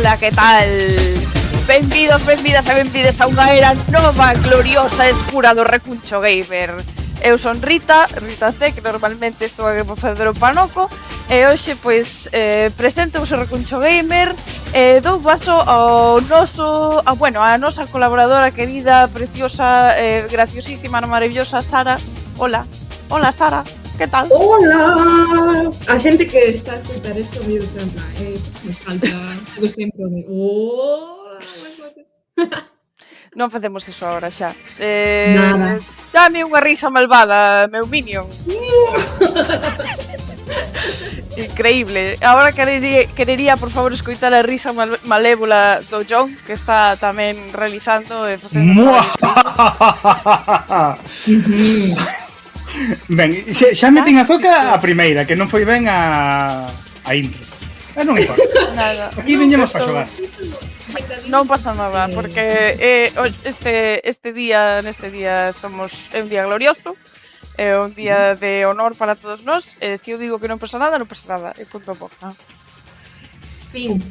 Ola, que tal? Benvidos, benvidas e benvides a unha era nova, gloriosa e escura do Recuncho Gamer. Eu son Rita C, que normalmente estou aquí por fazer o panoco. E hoxe, pois, presento o Recuncho Gamer e dou paso ao noso, a nosa colaboradora querida, preciosa, graciosísima, maravillosa Sara. Hola, hola Sara, que tal? Hola! A xente que está a escutar isto medio está en plan, me falta o sempre de hola, buenas noches. Non facemos eso agora xa. Nada. Dame unha risa malvada, meu minion. Increíble. Agora querería, por favor, escoitar a risa malévola do John, que está tamén realizando e facendo Ben, xa metín a zoca a primeira, que non foi ben a intro. Non importa. Nada. Aquí viñemos para xogar. Non pasa nada, porque neste día é un día glorioso, é un día de honor para todos nós, e se eu digo que non pasa nada, non pasa nada, e punto boca. Fin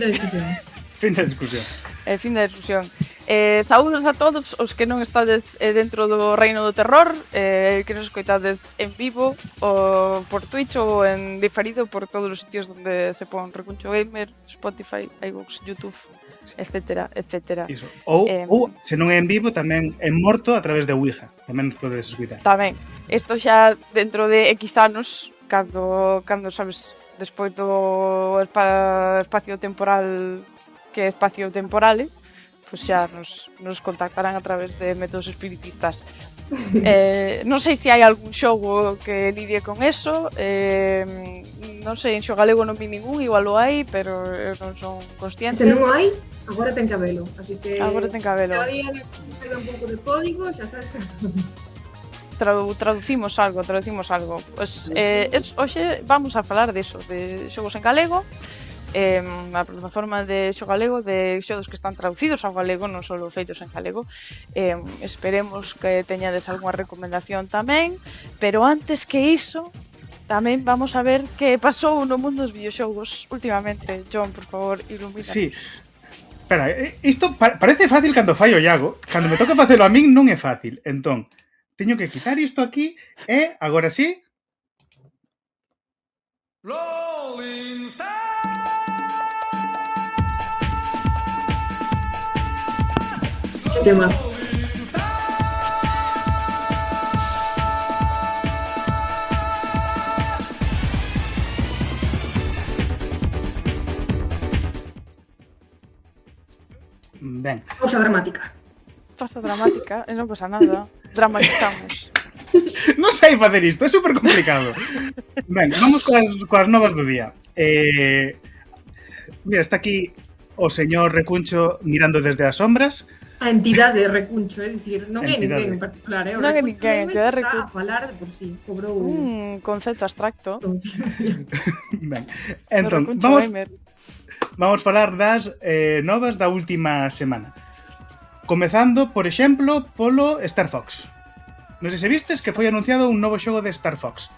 da discusión. Fin da discusión. Fin da discusión. Saúdos a todos os que non estades dentro do reino do terror, que nos escoitades en vivo, ou por Twitch, ou en diferido por todos os sitios onde se pon Recuncho Gamer, Spotify, iVoox, YouTube, etcétera, etcétera. Iso. Ou, se non é en vivo, tamén en morto a través de Ouija. Tamén nos podedes escoitar. Tamén. Isto xa dentro de X anos, cando sabes, despois do espacio temporal, que é espacio temporale, pois xa nos contactarán a través de métodos espiritistas. Non sei se hai algún xogo que lidie con eso, non sei, en Xogalego non vi ningún, igual o hai, pero eu non son consciente. Se non hai, agora ten que habelo, así que agora ten que habelo. Cada día me un pouco de código, xa sabes que traducimos algo. Pois hoxe vamos a falar deso, de xogos en galego. A plataforma de Xogalego, de xogos que están traducidos ao galego, non só feitos en galego. Esperemos que teñades algunha recomendación tamén, pero antes que iso, tamén vamos a ver que pasou no mundo dos videoxogos últimamente. John, por favor, ilumínanos. Sí. Espera, isto parece fácil cando fai o Iago. Cando me toca facelo a min non é fácil. Entón, teño que quitar isto aquí e, agora sí... Rolling Stone. tema. Ben. Pausa dramática. Pausa dramática, e non pasa nada. Dramatizamos. Non sei facer isto, é super complicado. Ben, vamos coas novas do día. Mira, está aquí o señor Recuncho mirando desde as sombras. A entidade Recuncho, é dicir, non é ninguén en particular, non é ninguén, a falar por si, cobrou un concepto abstracto. Ben, entón, vamos falar das novas da última semana. Comezando, por exemplo, polo Star Fox. Non sei se vistes que foi anunciado un novo xogo de Star Fox.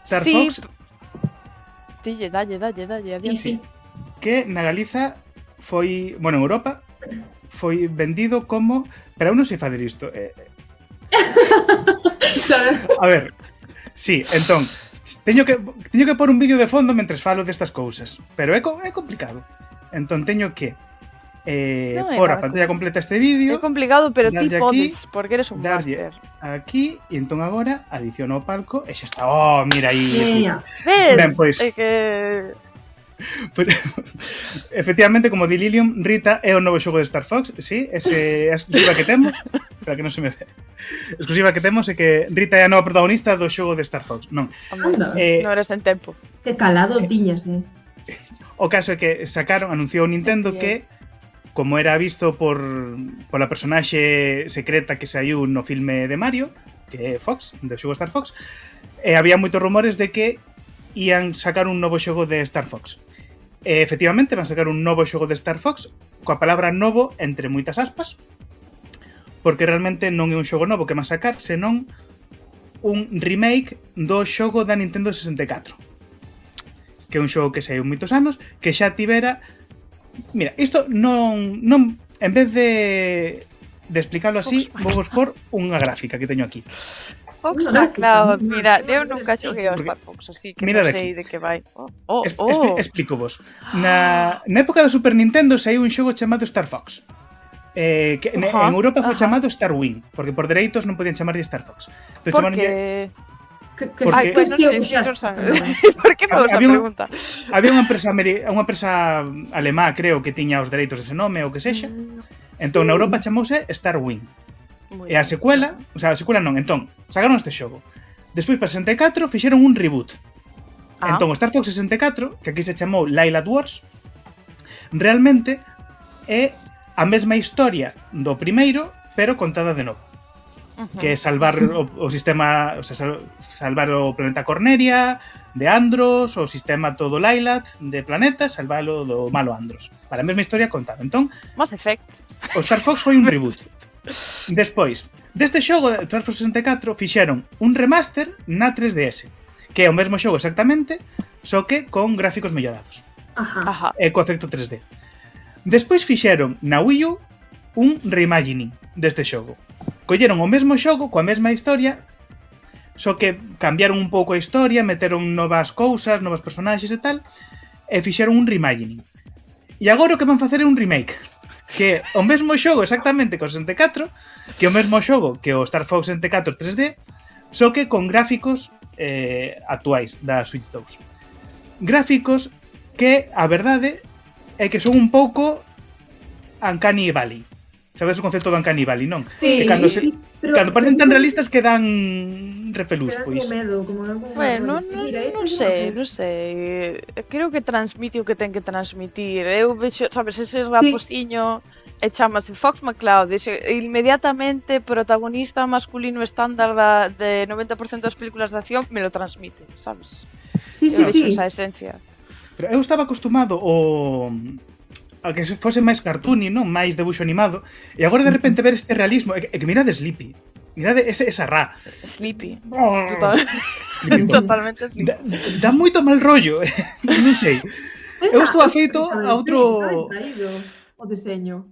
Star Fox. Dille, dalle. Sí. Que na Galiza foi, en Europa, foi vendido como... Pero eu non sei facer isto. A ver, sí, entón, teño que pôr un vídeo de fondo mentres falo destas cousas, pero é complicado. Entón teño que por a pantalla completa este vídeo. É complicado, pero ti podes, porque eres un máster. Aquí, e entón agora adiciono o palco e xa está. Oh, mira aí. Ves? Ben, pois. É que... Efectivamente, como di Lilium, Rita é o novo xogo de Star Fox. Sí, ese é a exclusiva que temos. Para que non se me ve. A exclusiva que temos é que Rita é a nova protagonista do xogo de Star Fox. Non. Non eras en tempo. Que calado tiñas, O caso é que anunciou Nintendo que, como era visto pola personaxe secreta que saiu no filme de Mario, que é Fox, do xogo Star Fox, había moitos rumores de que ian sacar un novo xogo de Star Fox. Efectivamente, van sacar un novo xogo de Star Fox, coa palabra novo entre moitas aspas, porque realmente non é un xogo novo que van sacar, senón un remake do xogo da Nintendo 64. que é un xogo que saiu moitos anos, que xa tivera... Mira, isto non en vez de explicarlo así, vou vos por unha gráfica que teño aquí. Fox Una McCloud, gráfica, mira, una eu gráfica nunca de xoguei ao Porque- Star Fox, así que mira non de sei aquí. de que vai. Explico vos. Na época da Super Nintendo saiu un xogo chamado Star Fox. En Europa foi chamado Star Wing, porque por dereitos non podían chamarlle Star Fox. Entón chamáronlle- Porque... Que Porque- Ai, pues non sei, tío, non xa sabes. está. Por que faz esa Había pregunta? había unha empresa alemá, creo, que tiña os dereitos dese nome ou que sexa. Entón na Europa chamouse Star Wing. E a secuela, a secuela non, entón, sacaron este xogo. Despois para 64 fixeron un reboot. Entón, o Star Fox 64, que aquí se chamou Lylat Wars, realmente é a mesma historia do primeiro, pero contada de novo. Que é salvar o sistema, o sea, salvar o planeta Corneria, de Andros, o sistema todo Lylat de planetas, salvalo do malo Andros. Para a mesma historia contada. Entón, Mass Effect. o Star Fox foi un reboot. Despois, deste xogo de Star Fox 64 fixeron un remaster na 3DS, que é o mesmo xogo exactamente, só que con gráficos mellorados Ajá. e co efecto 3D. Despois fixeron na Wii U un reimagining deste xogo. Colleron o mesmo xogo coa mesma historia, só que cambiaron un pouco a historia, meteron novas cousas, novos personaxes e tal, e fixeron un reimagining. E agora o que van facer é un remake, que é o mesmo xogo exactamente co 64, que é o mesmo xogo que o Star Fox 64 3D, só que con gráficos actuais da Switch 2. Gráficos que, a verdade, é que son un pouco Uncanny Valley. Sabes o concepto do Uncanny Valley, non? Sí. Que cando parecen tan realistas que dan repelús, Queda pois. como medo, como algo... Bueno, Mira, non sei. Creo que transmite o que ten que transmitir. Eu vexo, sabes, ese raposiño e chamase Fox McCloud, inmediatamente protagonista masculino estándar de 90% das películas de acción, me lo transmite, sabes? Sí, Eu vexo sí. esa esencia. Pero eu estaba acostumado a que fose máis cartoony, non? Máis debuxo animado, e agora de repente ver este realismo, é que mirade Sleepy. Mirade esa ra. Sleepy. Oh. Totalmente sleepy. Dá moito mal rollo, non sei. Eu estou afeito a outro... Está ben traído o deseño.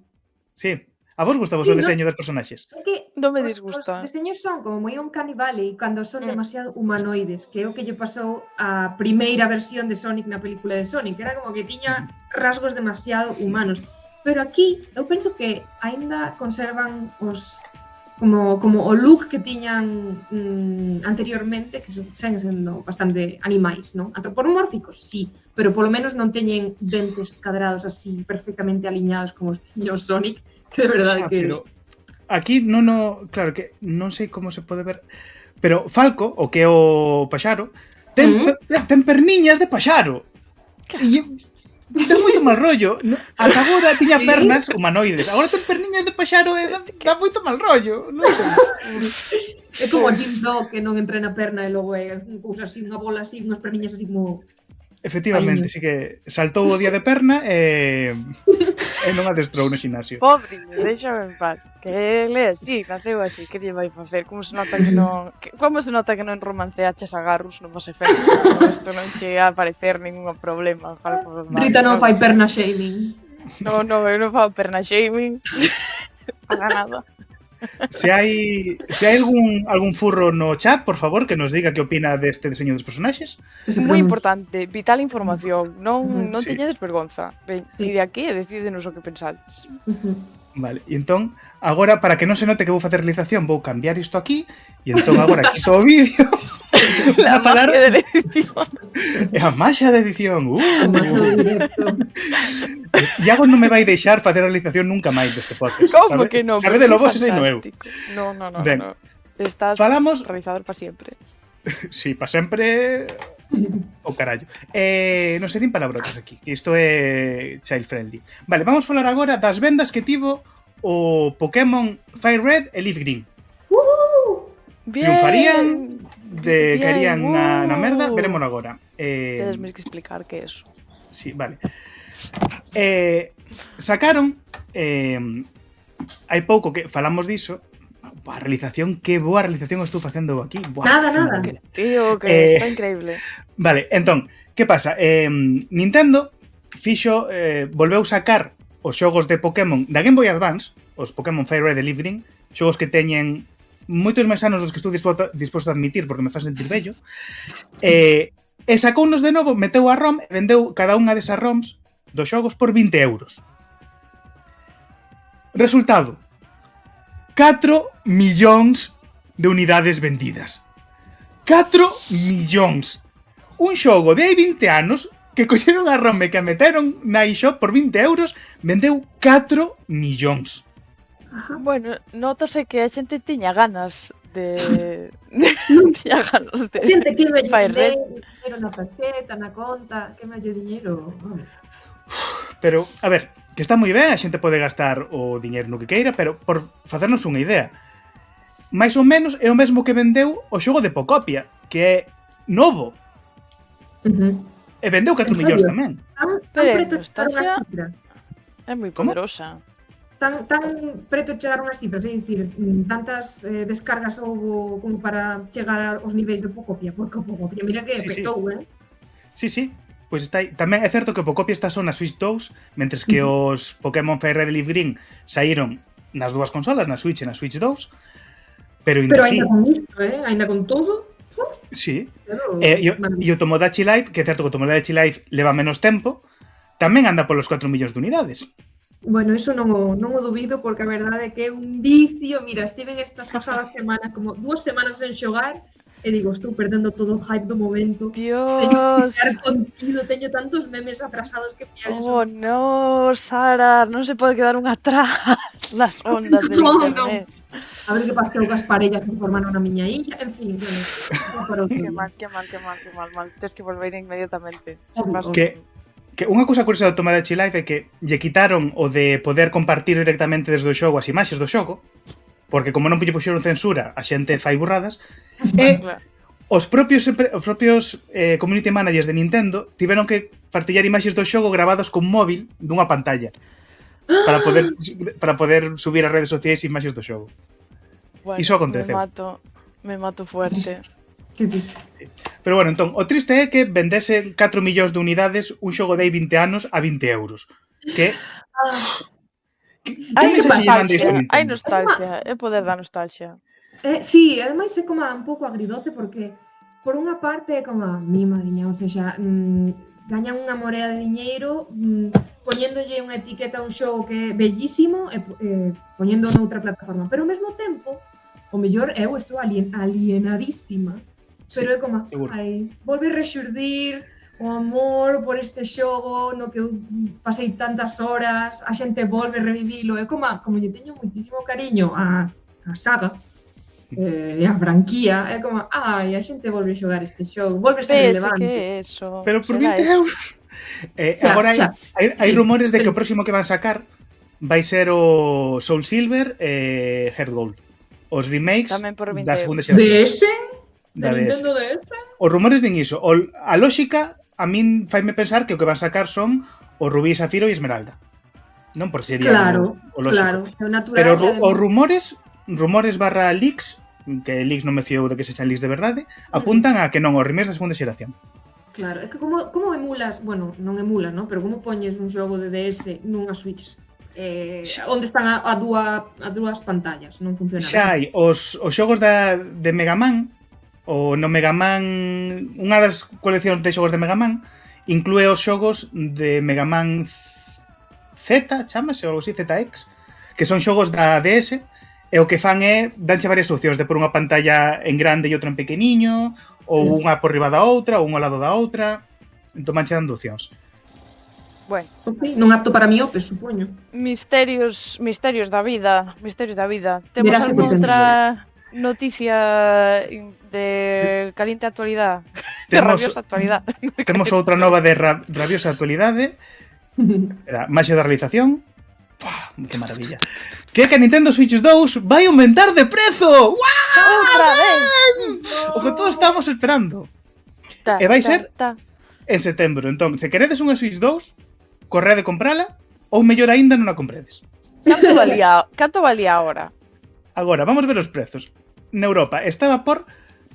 Sí. A vos gustaba Sí, o no. deseño dos personaxes? É que Non me os disgusta. deseños son como moi Uncanny Valley cando son demasiado humanoides, que é o que lle pasou a primeira versión de Sonic na película de Sonic, que era como que tiña rasgos demasiado humanos. Pero aquí eu penso que aínda conservan os como o look que tiñan anteriormente, que seguen sendo bastante animais, non? Antropomórficos, sí, pero polo menos non teñen dentes cadrados así perfectamente aliñados como os tiña o Sonic, que de verdade Xa, que pero aquí claro que non sei como se pode ver, pero Falco, o que é o paxaro, ten perniñas de paxaro. E dá moito mal rollo. Ata agora tiña pernas humanoides, agora ten perniñas de paxaro e dá moito mal rollo. Non sei. É como Jim Dog que non entrena a perna e logo é unha cousa así, unha bola así, unhas perniñas así como... Efectivamente, sí que saltou o día de perna e non adestrou no xinasio. Pobre, déxame en paz. Que ele así, naceu así, que lle vai facer? Como se nota que non romanceaches a Garrus no Mass Effect? Isto non che a aparecer ningún problema. Rita non fai perna shaming. No, eu non fago perna shaming. Para nada. Se hai algún furro no chat, por favor, que nos diga que opina deste deseño dos personaxes. Moi importante, vital información. Non Sí. teñedes vergonza. Pide aquí e decídenos o que pensades. Vale, e entón, agora, para que non se note que vou facer realización, vou cambiar isto aquí, e entón agora quito o vídeo. La magia de la edición. É a maxia de edición. Directo. Iago non me vai deixar facer a realización nunca máis deste podcast. Como sabe? que non? Sabe de lobos ese no eu. No. Ben. Estás Falamos- realizador para siempre. Sí, para sempre o carallo. Non se din palabrotas aquí, que isto é child friendly. Vale, vamos falar agora das vendas que tivo o Pokémon Fire Red e Leaf Green. Bien. Triunfarían, Bien, caerían na merda, veremos agora. Tedes que explicar que é eso. Sí, vale. Sacaron hai pouco que falamos diso. A realización, que boa realización estou facendo aquí. Buah, Nada. que Tío, que está increíble. Vale, entón, Que pasa? Nintendo fixo, volveu sacar os xogos de Pokémon da Game Boy Advance, os Pokémon Fire Red e Leaf Green, xogos que teñen moitos máis anos dos que estou disposto a admitir porque me faz sentir bello, e sacounos de novo, meteu a ROM e vendeu cada unha desas ROMs dos xogos por 20 euros. Resultado, 4 millóns de unidades vendidas. 4 millóns. Un xogo de hai 20 anos que colleron a ROM e que a meteron na eShop por 20 euros, vendeu 4 millóns. Bueno, notase que a xente tiña ganas de... tiña ganas de... Xente que me Fire Red. dinheiro na tarjeta, na conta, que me dinheiro. Pero, a ver, que está moi ben, a xente pode gastar o diñeiro no que queira, pero por facernos unha idea, máis ou menos é o mesmo que vendeu o xogo de Pocopia, que é novo, e vendeu 4 En millóns serio? tamén. Tan Pero preto non chegaron está as xa- cifras. É moi Como? poderosa. Tan preto chegaron as cifras, é dicir, tantas descargas houbo como para chegar aos niveis de Pocopia, porque o Pocopia, mira que Sí, sí. petou, Sí, pois está aí. Tamén é certo que o Pocopia está só na Switch 2, mentres que os Pokémon Fire Red e Leaf Green saíron nas dúas consolas, na Switch e na Switch 2, pero Pero ainda así, ainda con isto, ainda con todo, sí. pero... E o Tomodachi Life, que é certo que o Tomodachi Life leva menos tempo, tamén anda polos 4 millóns de unidades. Bueno, iso non o dubido, porque a verdade é que é un vicio. Mira, estiven estas pasadas semanas, como 2 semanas sen xogar, e digo, estou perdendo todo o hype do momento. Teño que Dios. ficar contido, teño tantos memes atrasados que pillar Oh, no, Sara, non se pode quedar un atrás nas ondas del No, internet. A ver que paseu gas parellas que formaron na miña illa. En fin, bueno, xa para outro Que día. mal, que mal, que mal, que mal. Tens que volver inmediatamente. Obvio. Que unha cousa curiosa do Tomodachi Life é que lle quitaron o de poder compartir directamente desde o xogo as imaxes do xogo, porque como non lle puxeron censura, a xente fai burradas, e Claro. os propios community managers de Nintendo tiveron que partillar imaxes do xogo gravadas con móvil dunha pantalla para poder subir ás redes sociais imaxes do xogo. Bueno, Iso aconteceu. Me mato fuerte. Que triste. Pero bueno, entón, o triste é que vendese 4 millóns de unidades un xogo de hai 20 anos a 20 euros. Que... Hai que mensaxe lle manda isto a nostalgia, Nintendo? hai nostalgia, é poder da nostalgia. Sí, ademais é como un pouco agridoce, porque por unha parte é como mi madriña, ou seja, gañan unha morea de diñeiro poñéndolle unha etiqueta a un xogo que é bellísimo e poñendo noutra plataforma, pero ao mesmo tempo o mellor eu estou alienadísima, pero é como, seguro. ai, volve rexurdir o amor por este xogo no que eu pasei tantas horas, a xente volve revivilo, é como lle teño moitísimo cariño a saga, e a franquía, é como, ai, a xente volve a xogar este xogo, volve a ser Ese relevante. que é eso. Pero por será 20 eso. euros. Agora hai Sí. rumores de que o próximo que van sacar vai ser o Soul Silver e Heart Gold. Os remakes Tamén por 20 da segunda euros. xeración. DS? Da De DS. Nintendo DS? Os rumores din iso. A lógica a min faime pensar que o que van sacar son o Rubí, Zafiro e Esmeralda. Non por sería Claro, o lógico. claro, é o natural. Pero e ademais- os rumores barra leaks, que leaks non me fío de que sexan leaks de verdade, apuntan a que non os remakes da segunda xeración. Claro, é que como emulas, bueno, non emulas, ¿no? Pero como poñes un xogo de DS nunha Switch? Onde están a dúas pantallas? Non funciona. Xa hai os xogos de Mega Man, o no Mega Man, unha das coleccións de xogos de Mega Man inclúe os xogos de Mega Man Z, chamase, ou algo así, ZX, que son xogos da DS, e o que fan é danche varias opcións de por unha pantalla en grande e outra en pequeniño, ou unha por riba da outra, ou un ao lado da outra, entón vanche dando opcións. Bueno, Ok, non apto para miopes, supoño. misterios da vida, Temos Verase algunha noticia de caliente actualidade, de Temos- rabiosa actualidade. Temos outra nova de rabiosa actualidade, era maxia da realización. Pua, que maravilla. Que é que a Nintendo Switch 2 vai aumentar de prezo. ¡Guau! Outra vez. O que todos estamos esperando. Ta, E vai ta, ser ta. en setembro. Entón, se queredes unha Switch 2, correde comprala, ou mellor aínda non a compredes. Canto valía ahora? Agora, vamos ver os prezos. Na Europa estaba por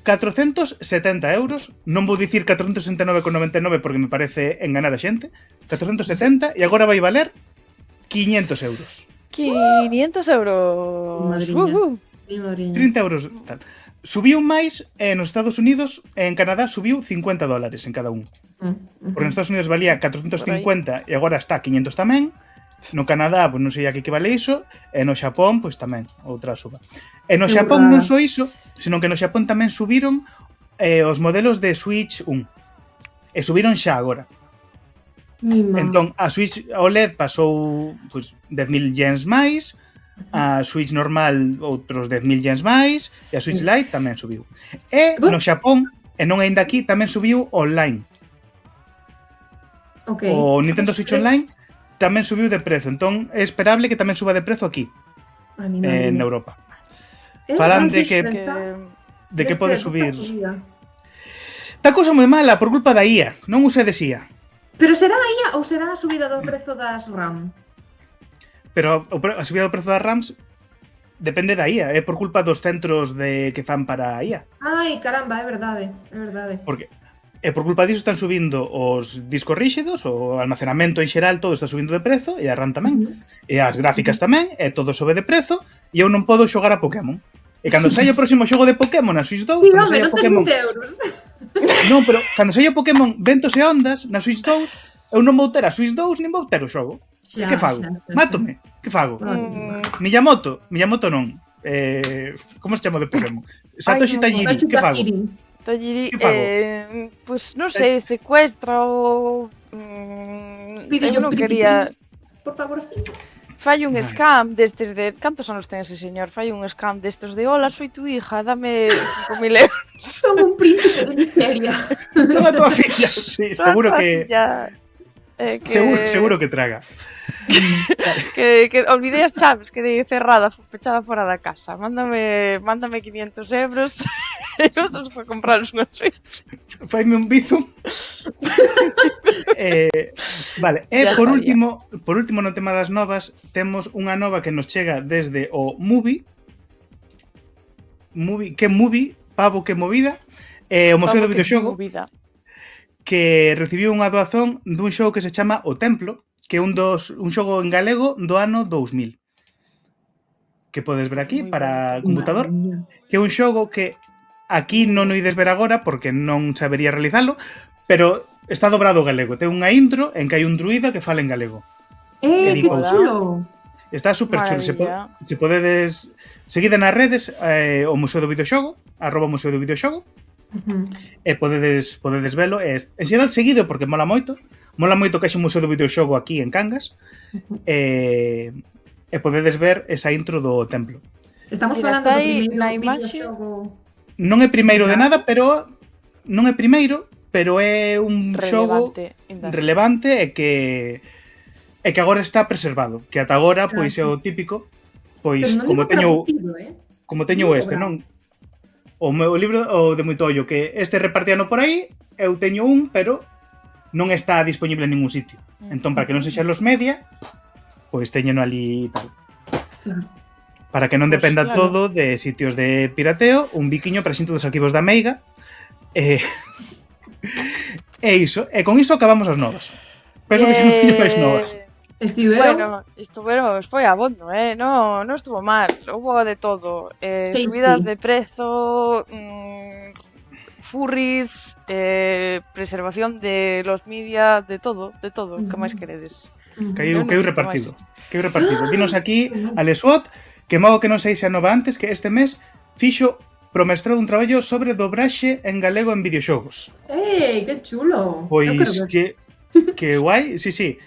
470 euros, non vou dicir 469,99 porque me parece enganar a xente, 470 e agora vai valer 500 euros. 500 euros. Madriña. Mi madriña. 30 euros tal. Subiu máis nos Estados Unidos e en Canadá subiu $50 en cada un. Porque nos Estados Unidos valía 450 e agora está 500 tamén. No Canadá, pois non sei a que vale iso, e no Xapón, pois tamén, outra suba. E no Xapón non só iso, senón que no Xapón tamén subiron os modelos de Switch 1. E subiron xa agora. Entón, a Switch OLED pasou pois 10.000 yens máis, a Switch normal outros 10.000 yens máis, e a Switch Lite tamén subiu. E no Xapón, e non aínda aquí, tamén subiu online. O Nintendo Switch Online tamén subiu de prezo, entón é esperable que tamén suba de prezo aquí, en Europa. Falan de que pode subir. Tá cousa moi mala por culpa da IA, non usedes IA. Pero será a IA ou será a subida do prezo das RAM? Pero a subida do prezo das RAMs depende da IA, é por culpa dos centros que fan para a IA. Ai, caramba, é verdade, é verdade. Porque por culpa disso están subindo os discos ríxidos, o almacenamento en xeral, todo está subindo de prezo, e a RAM tamén, e as gráficas tamén, e todo sobe de prezo, e eu non podo xogar a Pokémon. E cando saia o próximo xogo de Pokémon na Switch 2, Sí, home, non tes 20 euros. Non, pero cando saia o Pokémon Ventos e Ondas na Switch 2, eu non vou ter a Switch 2 nin vou ter o xogo. Que fago? Mátome? Que fago? Miyamoto non. Como se chama de Pokémon? Satoshi Tajiri, que fago? Tajiri, pues non sei, secuestra ou... eu non quería... Por favor, sí. Fai un scam destes de... Cantos anos ten ese señor? Fai un scam destes de hola, soy tu hija, dame 5.000 euros. Son un príncipe de miseria. Son a tua filla, sí, seguro que... Seguro que traga. que olvidei as chaves, quedei cerrada, pechada fora da casa. Mándame 500 euros e outros para comprar unha Switch. Faime un bizum. Vale, e por último no tema das novas, temos unha nova que nos chega desde o Movie, que Movie, pavo que movida, o Museo do Videoxogo, que recibiu unha doazón dun xogo que se chama O Templo, que é un xogo en galego do ano 2000. Que podes ver aquí para computador, que é un xogo que aquí non o ides ver agora porque non sabería realizalo, pero está dobrado galego. Ten unha intro en que hai un druida que fala en galego. Que chulo! Está super chulo. Se podedes seguide nas redes o Museo do Videoxogo, @Museo do Videoxogo, e podedes velo. En xeral seguido porque mola moito. Mola moito que haxe un Museo do Videoxogo aquí en Cangas, e podedes ver esa intro do templo. Estamos falando do primeiro videoxogo. Non é primeiro de nada, pero non é primeiro, pero é un xogo relevante e que agora está preservado, que ata agora pois é o típico, pois como teño este, non? O meu libro o de moito ollo, que este repartiano por aí, eu teño un, pero non está disponible en ningún sitio. Entón, para que non sexa los media, pois teñeno ali tal. Para que non dependa todo de sitios de pirateo, un biquiño para xinto dos arquivos da Meiga. E iso. E con iso acabamos as novas. Penso que xa non teño máis novas. Estiveron, foi abondo, non estuvo mal. Houve de todo. Subidas de prezo, furries, preservación de los media, de todo. Que máis queredes? Caiu repartido. Dinos aquí, Aleswot, que mago que non sei se a nova antes, que este mes fixo promestrado un traballo sobre dobraxe en galego en videoxogos. Que chulo! Pois que guai, sí.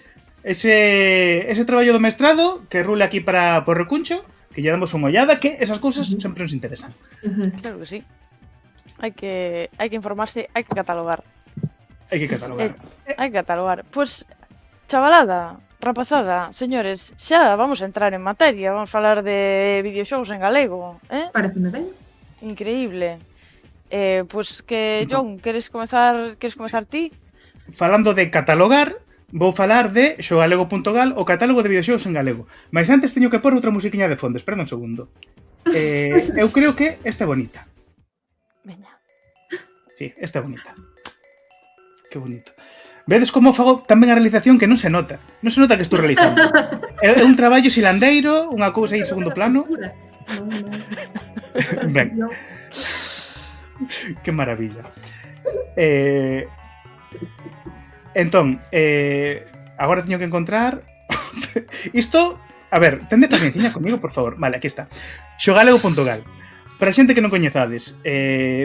Ese traballo do mestrado que rule aquí por Recuncho, que lle damos unha ollada, que esas cousas sempre nos interesan. Claro que sí. Hai que informarse, hai que catalogar. Hai que catalogar. Pois, chavalada, rapazada, señores, xa vamos a entrar en materia, vamos a falar de videoxogos en galego, Pareceme ben. Increíble. Pois que, John, queres comezar ti? Falando de catalogar, vou falar de xogalego.gal, o catálogo de videoxogos en galego. Mais antes teño que pôr outra musiquiña de fondo, espera un segundo. Eu creo que esta é bonita. Veña. Sí, esta é bonita. Que bonito. Vedes como fago tamén a realización que non se nota. Non se nota que estou realizando. É un traballo silandeiro, unha cousa aí en segundo plano. Ben. Que maravilla. Entón, agora teño que encontrar isto, a ver, tende paciencia comigo, por favor. Vale, aquí está. Xogalego.gal. Para a xente que non coñezades,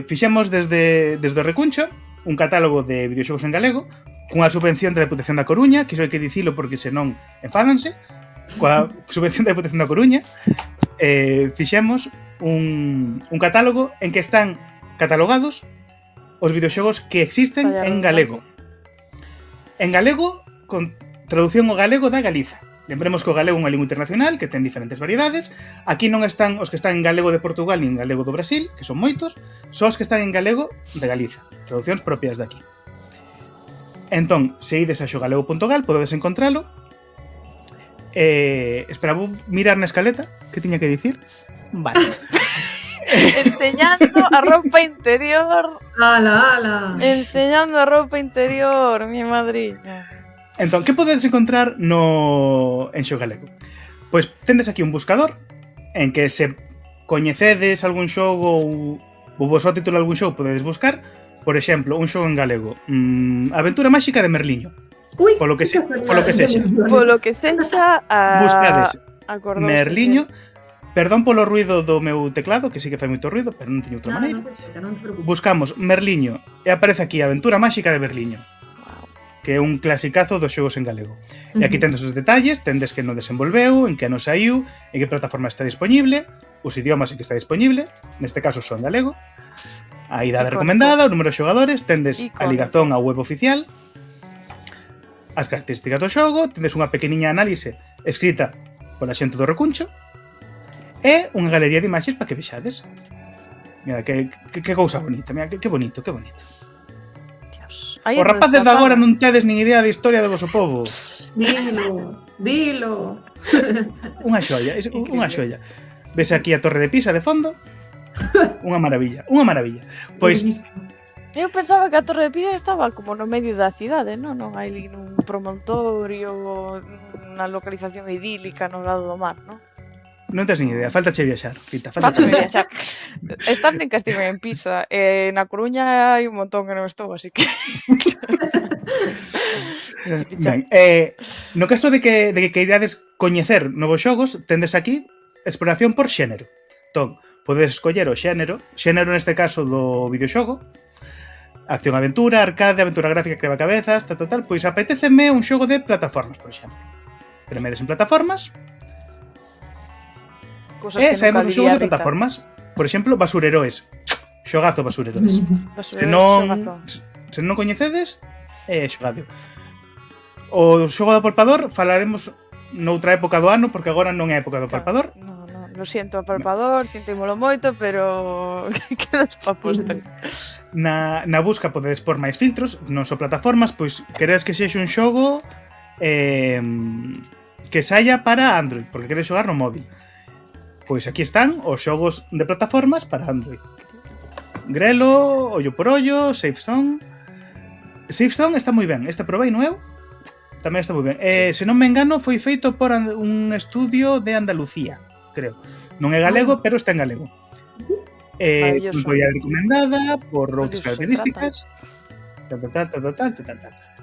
fixemos desde o Recuncho un catálogo de videoxogos en galego cunha subvención da Deputación da Coruña, que iso hai que dicilo porque senón enfádanse. Coa subvención da Deputación da Coruña fixemos un catálogo en que están catalogados os videoxogos que existen en galego. En galego, con traducción ao galego da Galiza. Lembremos que o galego é unha lingua internacional que ten diferentes variedades. Aquí non están os que están en galego de Portugal nin en galego do Brasil, que son moitos, só os que están en galego de Galiza. Traduccións propias de aquí. Entón, se ides a xogalego.gal, podedes encontralo. Espera, vou mirar na escaleta que tiña que dicir. Vale. Enseñando a roupa interior. Ala. Enseñando a roupa interior, mi madriña. Entón, que podedes encontrar en Xogalego? Pois tendes aquí un buscador en que se coñecedes algún xogo ou vos o título de algún xogo podedes buscar. Por exemplo, un xogo en galego, Aventura máxica de Merliño. Ui, Polo que sexa. Polo que sexa Buscades acordose Merliño. Perdón polo ruido do meu teclado, que sí que fai moito ruido, pero non teño outra maneira. Non te preocupes. Buscamos Merliño e aparece aquí Aventura máxica de Merliño, que é un clasicazo dos xogos en galego. E aquí tendes os detalles, tendes que non desenvolveu, en que ano saiu, en que plataforma está disponible, os idiomas en que está disponible, neste caso son galego, a idade recomendada, o número de xogadores, tendes a ligazón á web oficial, as características do xogo, tendes unha pequeniña análise escrita pola xente do Recuncho, e unha galería de imaxes para que vexades. Mira, que cousa bonita, mira, que bonito, que bonito. Os rapaces de agora non tedes nin idea da historia do vosso povo. Dilo. Unha xoia, unha xoia. Ves aquí a Torre de Pisa de fondo? Unha maravilla, unha maravilla. Pois eu pensaba que a Torre de Pisa estaba como no medio da cidade, non? Non hai nun promontorio, unha localización idílica no lado do mar, non? Non tens nin idea, faltache viaxar, Rita, faltache viaxar. Están en Castillo en Pisa, na Coruña hai un montón que non estou, así que ben, no caso de que queirades coñecer novos xogos, tendes aquí exploración por xénero. Entón, podedes escoller o xénero neste caso do videoxogo, acción aventura, arcade, aventura gráfica, crevacabezas, tal, pois apetéceme un xogo de plataformas, por exemplo. Primeres en plataformas, e saemos un xogo de plataformas. Por exemplo, Basureroes. Xogazo Basureroes. Se non coñecedes, xogado. O xogo do palpador falaremos noutra época do ano, porque agora non é época do palpador. Non, lo siento, palpador, sintémolo moito, pero quedas pa postre. Na busca podedes pôr máis filtros, non só plataformas, pois queredes que sexa un xogo que saia para Android, porque queres xogar no móvil. Pois aquí están os xogos de plataformas para Android. Grelo, Ollo por Ollo, SafeZone. SafeZone está moi ben, este probei no eu. Tamén está moi ben. Se non me engano, foi feito por un estudio de Andalucía, creo. Non é galego, pero está en galego. Foi recomendada por outras características. Tal.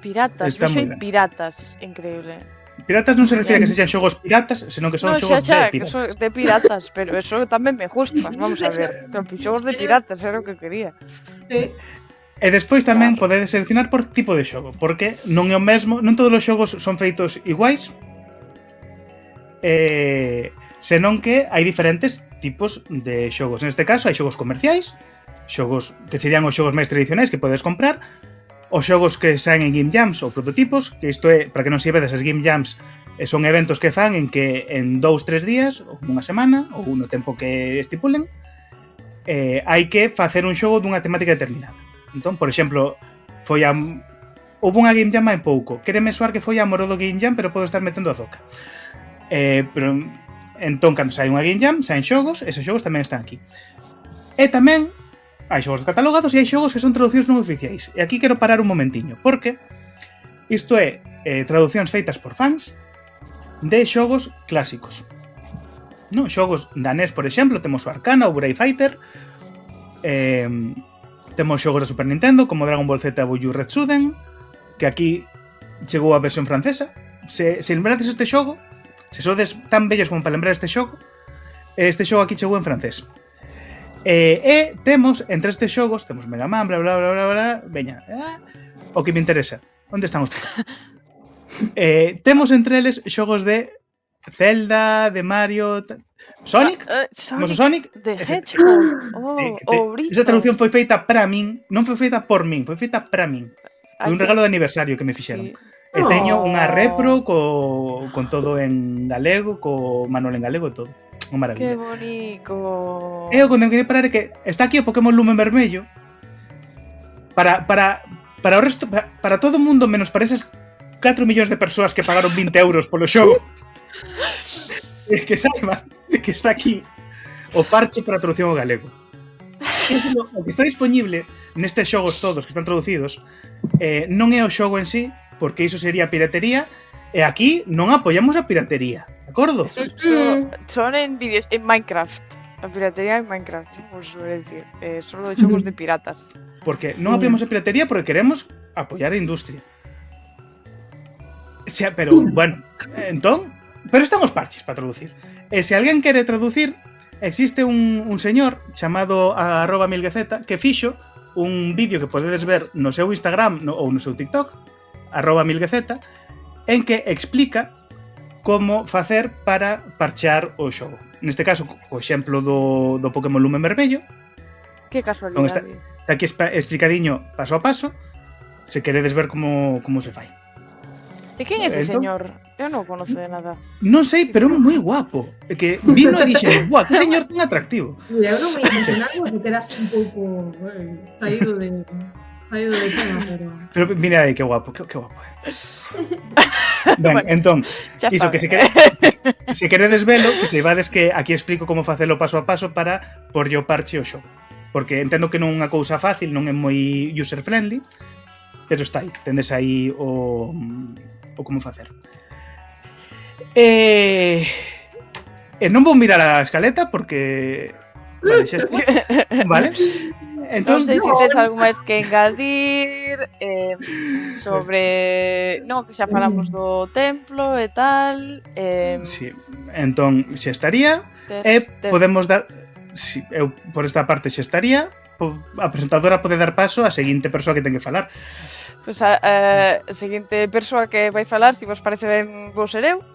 Piratas, eu sei piratas, increíble. Piratas non se refire a que sexan xogos piratas, senón que son xogos de piratas. Que son de piratas, pero eso tamén me gusta. Vamos a ver, xogos de piratas era o que quería. E despois tamén podedes seleccionar por tipo de xogo, porque non é o mesmo, non todos os xogos son feitos iguais, senón que hai diferentes tipos de xogos. Neste caso, hai xogos comerciais, xogos que serían os xogos máis tradicionais que podes comprar, os xogos que saen en Game Jams ou prototipos, que isto é, para que non se vedes, as Game Jams son eventos que fan en que en 2-3 días, ou unha semana, ou no tempo que estipulen, hai que facer un xogo dunha temática determinada. Entón, por exemplo, houve unha Game Jam hai pouco, quéreme soar que foi a Morodo Game Jam, pero podo estar metendo azoka. Pero entón, cando sai unha Game Jam, saen xogos, eses xogos tamén están aquí. E tamén hai xogos catalogados e hai xogos que son traducións non oficiais. E aquí quero parar un momentiño, porque isto é traducións feitas por fans de xogos clásicos. No, xogos da NES, por exemplo, temos o Arcana, o Burai Fighter, temos xogos de Super Nintendo, como Dragon Ball Z e Bouyu Retsuden, que aquí chegou a versión francesa. Se lembrades este xogo, se sodes tan bellos como para lembrar este xogo aquí chegou en francés. E temos, entre estes xogos, temos Mega Man, bla bla bla bla bla, veña, o que me interesa, onde estamos? Temos entre eles xogos de Zelda, de Mario, Sonic, temos o Sonic, The Hedgehog. esa traducción foi feita para min, non foi feita por min, foi feita para min. Foi un regalo de aniversario que me fixeron. E teño unha repro con todo en galego, co manual en galego e todo. Unha maravilla. Que bonito. E o que quería parar é que está aquí o Pokémon Lumen Vermello para o resto, para todo o mundo, menos para esas 4 millóns de persoas que pagaron 20 euros polo xogo. Que saiban que está aquí o parche para a traducción ao galego. O que está disponible nestes xogos todos que están traducidos non é o xogo en sí, porque iso sería piratería, e aquí non apoiamos a piratería, de acordo? Son en vídeos en Minecraft. A piratería en Minecraft, por suele decir. Son los xogos de piratas. Porque non apoiamos a piratería porque queremos apoiar a industria. Pero, bueno, entón, pero están os parches para traducir. E se alguén quere traducir, existe un señor chamado @milguezeta que fixo un vídeo que podedes ver no seu Instagram ou no seu TikTok, @milguezeta, en que explica como facer para parchear o xogo. Neste caso, o exemplo do Pokémon Lumen Vermello. Que casualidade. Está aquí explicadiño paso a paso, se queredes ver como se fai. E quen é ese señor? Eu non o conozo de nada. Non sei, pero é moi guapo. É que vino e dixen, "Buah, que señor tan atractivo." Mira, eu non me imaginar que quedas un pouco saído de tema, pero mira aí, que guapo, que guapo. Ben, bueno, entón, iso que se queredes velo, que se vades que aquí explico como facelo paso a paso para porlle o parche o xogo. Porque entendo que non é unha cousa fácil, non é moi user friendly, pero está aí, tendes aí o como facer. E non vou mirar a escaleta porque vale, xa está. Vale? Entón, non sei se tes algo máis que engadir sobre... Non, que xa falamos do templo e tal. Sí, entón xa estaría. Podemos dar... Sí, eu por esta parte xa estaría. A presentadora pode dar paso á seguinte persoa que ten que falar. Pois a seguinte persoa que vai falar, se vos parece ben, vou ser eu.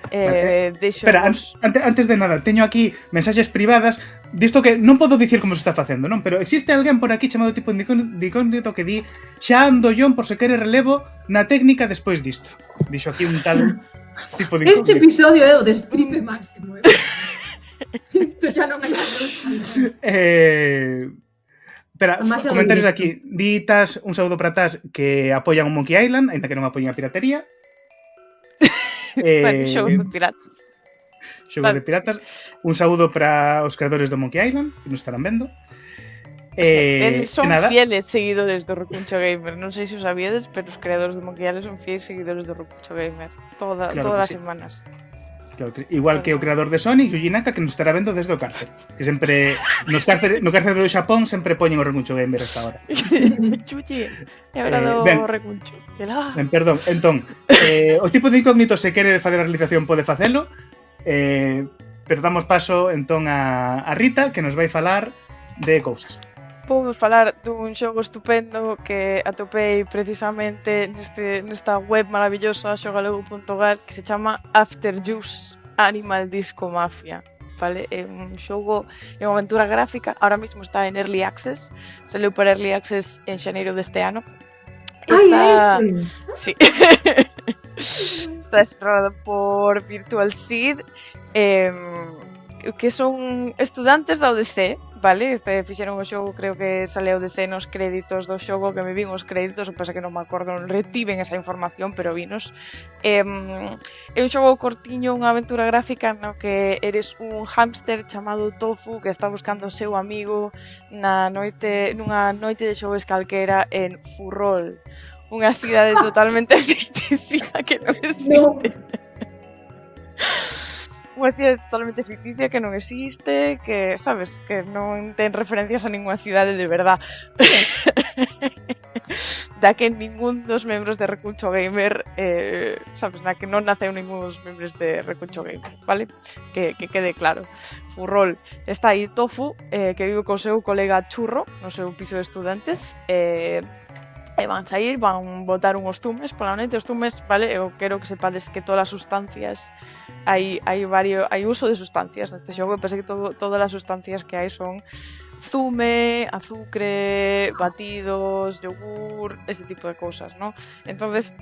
Espera, antes de nada, teño aquí mensaxes privadas disto que non podo dicir como se está facendo, non? Pero existe alguén por aquí chamado tipo de incógnito que di xa ando John por se quere relevo na técnica despois disto. Dixo aquí un tal tipo de incógnito. Este episodio é o destripe máximo. Isto xa non é Espera, comentarios aquí. Ditas un saúdo para Tás que apoian o Monkey Island, ainda que non apoian a piratería. Bueno, xogos de piratas. Xogos de piratas. Un saúdo para os creadores do Monkey Island, que nos estarán vendo. Eles son fieles seguidores do Recuncho Gamer. Non sei se o sabíades, pero os creadores do Monkey Island son fieles seguidores do Recuncho Gamer. Todas as semanas. Claro, igual que o creador de Sonic, Yuji Naka, que nos estará vendo desde o cárcere. Que sempre, no cárcere do Xapón, sempre poñen o Recuncho Gamer hasta ahora. Yuji, é hora do Recuncho. Perdón, entón, o tipo de incógnito, se quere facer a realización, pode facelo, pero damos paso, entón, a Rita, que nos vai falar de cousas. Vou falar dun xogo estupendo que atopei precisamente nesta web maravillosa xogalego.gal que se chama Afterjuice Animal Disco Mafia, vale? É un xogo, é unha aventura gráfica, ahora mesmo está en Early Access, saleu para Early Access en xaneiro deste ano. Está... Sí. Está desarrollado por Virtual Seed. que son estudantes da UDC, vale? Fixeron o xogo, creo que sale a UDC nos créditos do xogo, que me vin os créditos, o pasa que non me acordo, non retiven esa información, pero vinos. É un xogo cortiño, unha aventura gráfica no que eres un hámster chamado Tofu que está buscando o seu amigo nunha noite de xoves calquera en Furrol, unha cidade totalmente ficticia que non existe. Unha cidade totalmente ficticia que non existe, que, sabes, que non ten referencias a ninguna cidade de verdad. Da que ningún dos membros de Recuncho Gamer, sabes, na que non naceu ningún dos membros de Recuncho Gamer, vale? Que quede claro. Furrol, está aí Tofu, que vive co seu colega Churro no seu piso de estudantes, e van sair, van botar unhos zumes pola noite. Os zumes, vale, eu quero que sepades que todas as sustancias hai uso de sustancias neste xogo. Eu pensei que todas as sustancias que hai son zume, azucre, batidos, yogur, ese tipo de cousas, ¿no? Entonces,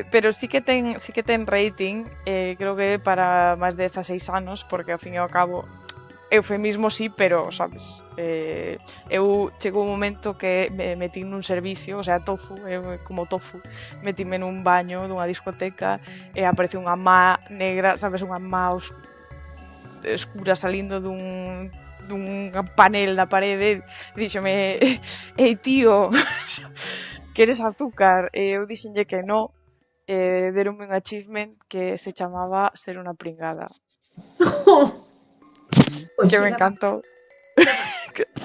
pero sí que ten rating, creo que para máis de 16 anos, porque ao fin e ao cabo eufemismo sí, pero, sabes, eu chegou un momento que me metí nun servicio, o sea, Tofu, como Tofu, metíme nun baño dunha discoteca e aparece unha má negra, sabes, unha má escura salindo dun panel da parede, e díxome, ei tío, queres azúcar? E eu dixenlle que no, deronme un achievement que se chamaba ser unha pringada. Pois Que me encantou.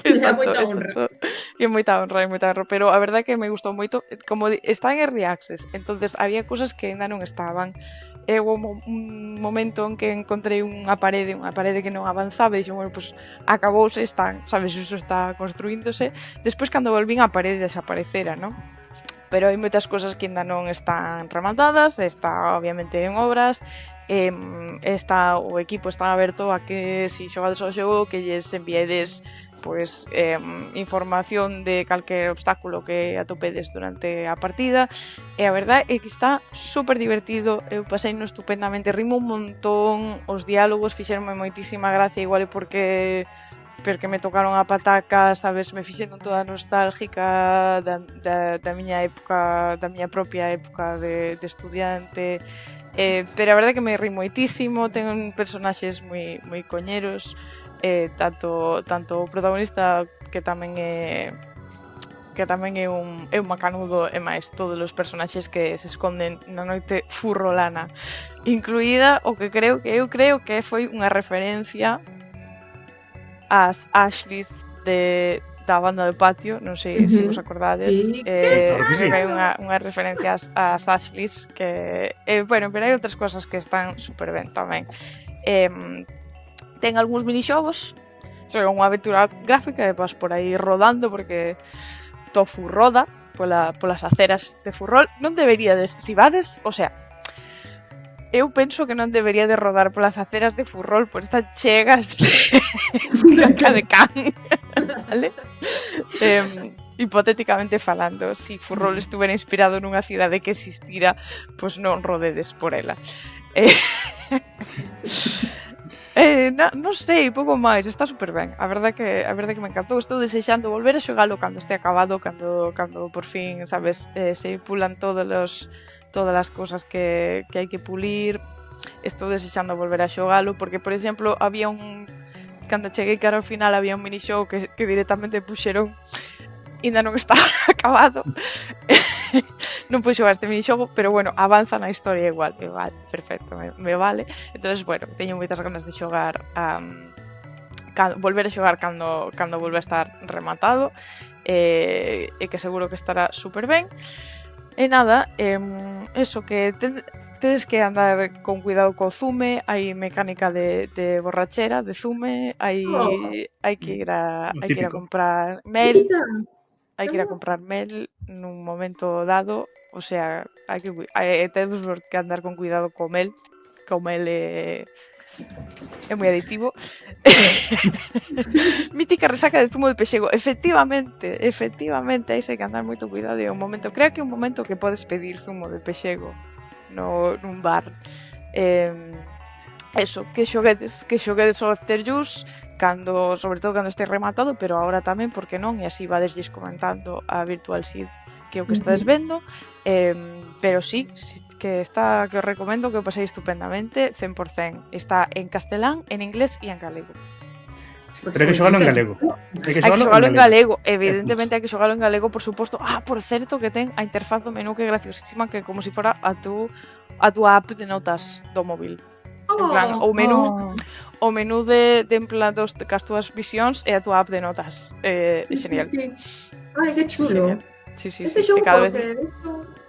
Exacto. E moita honra, pero a verdade é que me gustou moito, como está en Early Access, entonces había cousas que ainda non estaban. Houve un momento en que encontrei unha parede que non avanzaba, e dixo, bueno, pues acabouse, sabes, iso está construíndose. Despois, cando volvín, a parede desaparecera, non? Pero hai moitas cousas que ainda non están rematadas, está obviamente en obras, o equipo está aberto a que si xogades ao xogo que lles enviedes pois información de calquer obstáculo que atopedes durante a partida, e a verdade é que está super divertido. Eu paseino estupendamente, rimo un montón, os diálogos fixeronme moitísima gracia, igual é porque me tocaron a pataca, sabes, me fixeron toda nostálgica da miña época, da miña propia época de estudiante. Pero a verdade é que me ri moitísimo, ten personaxes moi coñeros, tanto o protagonista que tamén é un macanudo, e máis todos os personaxes que se esconden na noite furrolana, incluída o que eu creo que foi unha referencia ás Ashleys da banda de Patio, non sei se vos acordades. Sí, claro que sí. Hai unha referencia ás Ashleys que, bueno, pero hai outras cosas que están super ben tamén. Ten algúns minixogos, son unha aventura gráfica e vas por aí rodando, porque Tofu roda polas aceras de Furrol. Non deberíades, si vades, o sea, eu penso que non debería de rodar polas aceras de Furrol, por estar chegas de caca de can, vale? Hipotéticamente falando, si Furrol estuvera inspirado nunha cidade que existira, pois non rodedes por ela. Non sei, pouco máis, está super ben. A verdade que me encantou. Estou desexando volver a xogalo cando este acabado, cando por fin, sabes, se pulan todas as cousas que hai que pulir. Estou desexando volver a xogalo porque, por exemplo, cando cheguei cara ao final había un minixogo que directamente puxeron, ainda non está acabado. Non podo xogar este minixogo, pero bueno, avanza na historia igual, me vale, perfecto, me vale. Entonces, bueno, teño moitas ganas de xogar, volver a xogar cando volva a estar rematado, e que seguro que estará super ben. E nada, eso, que tedes que andar con cuidado co zume, hai mecánica de borrachera, de zume, hai que ir a comprar mel. Hai que ir a comprar mel nun momento dado, o sea, temos que andar con cuidado co mel, que o mel é moi adictivo. Mítica resaca de zumo de pexego. Efectivamente, aí hai que andar moito cuidado. É un momento, creo que é un momento que podes pedir zumo de pexego nun bar. eso, que xoguedes o Afterjus cando, sobre todo cando este rematado, pero agora tamén, porque non, e así vadeslles comentando a Virtual Seed que é o que estades vendo, pero sí, que os recomendo que o paséis estupendamente, 100%. Está en castelán, en inglés e en galego. Pero hai que xogalo en galego. Hai que xogalo en galego, evidentemente hai que xogalo en galego, por suposto. Por certo, que ten a interfaz do menú que é graciosísima, que é como se fora a túa app de notas do móvil. En plan, o menú de en plan cas túas visións e a túa app de notas. Genial. Ai, que chulo. Sí, Este xogo, polo que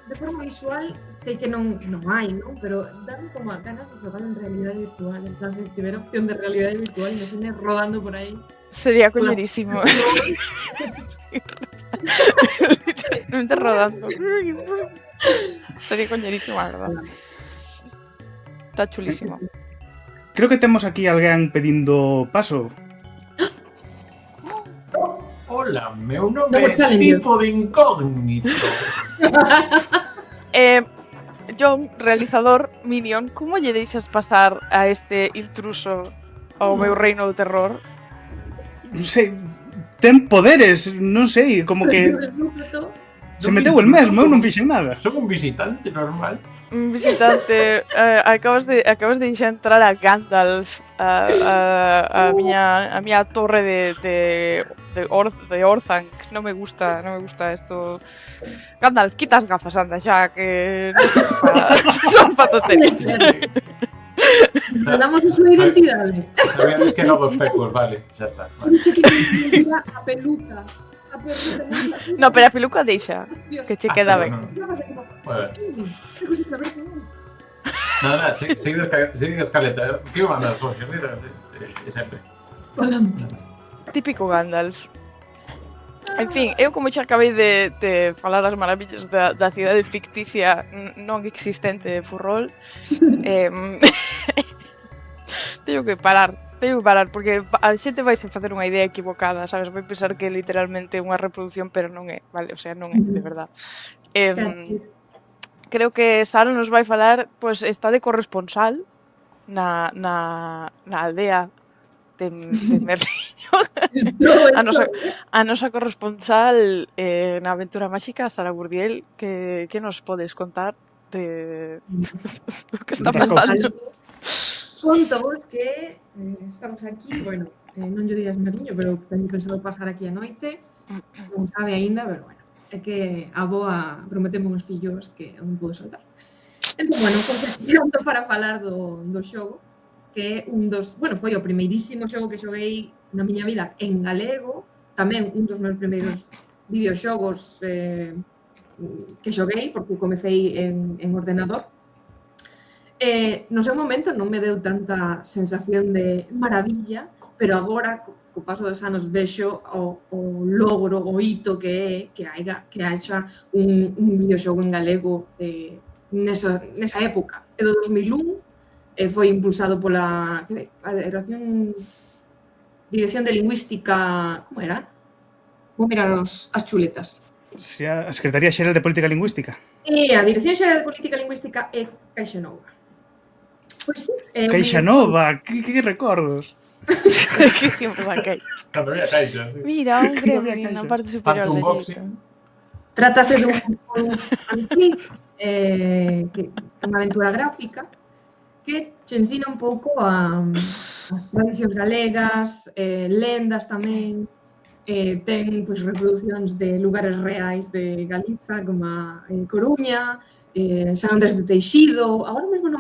de forma visual, sei que non hai, non? Pero dan como a ganas de xogar en realidade virtual. En plan, se tiver opción de realidade virtual, imagine rodando por aí. Sería coñerísimo. Literalmente rodando. Sería coñerísimo, a verdad. Está chulísimo. Creo que temos aquí alguén pedindo paso. Hola, meu nome é Tipo de Incógnito. John, realizador Minion, como lle deixas pasar a este intruso ao meu reino do terror? Non sei, ten poderes, non sei, como que se meteu el mesmo, eu non fixen nada. Son un visitante normal. Un visitante, acabas de deixar entrar a Gandalf a miña torre de Orthanc. Non me gusta esto. Gandalf, quita as gafas, anda xa, que non pa tonterías. Damos a súa identidade. Sabíades que non vos pecos, vale, xa está. Dice que tendría a peluca. No, pero a peluca deixa, que che queda ben. Bueno. Nada, sigue escaleta. Que iba a mandar socio, mira, sempre. Típico Gandalf. En fin, eu como xa acabei de falar as maravillas da cidade ficticia non existente de Furrol, teño que parar, porque a xente vai se facer unha idea equivocada, sabes? Vai pensar que é literalmente unha reproducción, pero non é, vale? O sea, non é, de verdad. Creo que Sara nos vai falar, pois está de corresponsal na aldea de Merliño. A nosa corresponsal na aventura máxica, Sara Burdiel, que nos podes contar de do que está pasando? Contovos que estamos aquí, bueno, non lle digas Merliño, pero teño pensado pasar aquí a noite, non sabe aínda, pero bueno, é que a boa prometemos uns fillos que non podo soltar. Entón, bueno, continuando para falar do xogo, que é un dos, bueno, foi o primeirísimo xogo que xoguei na miña vida en galego, tamén un dos meus primeiros videoxogos que xoguei, porque comecei en ordenador. No seu momento non me deu tanta sensación de maravilla, pero agora, co paso dos anos, vexo o logro, o hito que é que haxa un videoxogo en galego nesa época. É do 2001, foi impulsado pola Dirección de Lingüística, como era? Vou mirar as chuletas. A Secretaría Xeral de Política Lingüística. A Dirección Xeral de Política Lingüística é Caixa Nova. Pois sí. Caixa Nova, que recordos. Que tiempos aquel. Cando había Caixa, sí. Mira, un gremlin na parte superior da unboxing. letra. Trátase dun fanfic, que é unha aventura gráfica, que che ensina un pouco as tradicións galegas, lendas tamén, ten pois, reproducións de lugares reais de Galiza, como a Coruña, San Andrés de Teixido. Agora mesmo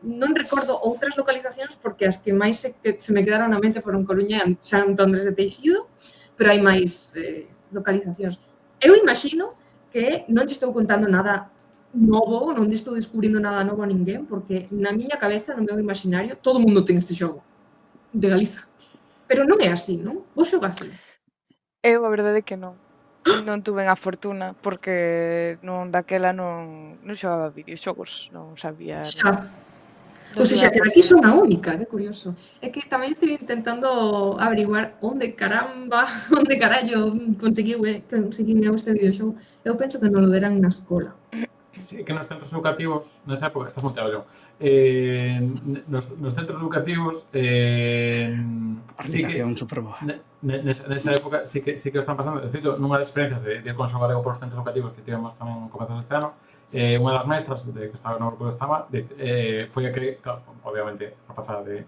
non recordo outras localizacións porque as que máis se me quedaron na mente foron Coruña e San Andrés de Teixido, pero hai máis localizacións. Eu imagino que non lle estou contando nada novo, non estou descubrindo nada novo a ninguén, porque na miña cabeza, no meu imaginario, todo o mundo ten este xogo de Galiza. Pero non é así, non? Vos xogaste? Eu a verdade é que non. Non tuve a fortuna, porque daquela non xogaba videoxogos, non sabía. Xa. Ou seja, que daqui son a única, que curioso. É que tamén estive intentando averiguar onde carallo conseguiu este videoxogo. Eu penso que non lo deran na escola. Sí, que nos centros educativos, nesa época, estás montado yo, nos centros educativos, sí que, Aplicación super boa. nesa época sí que están pasando, de feito, nunha das experiencias de ir con xogo galego por os centros educativos que tivemos tamén comezos deste ano, unha das maestras que estaba no grupo que estaba, foi a que, claro, obviamente, a pasada de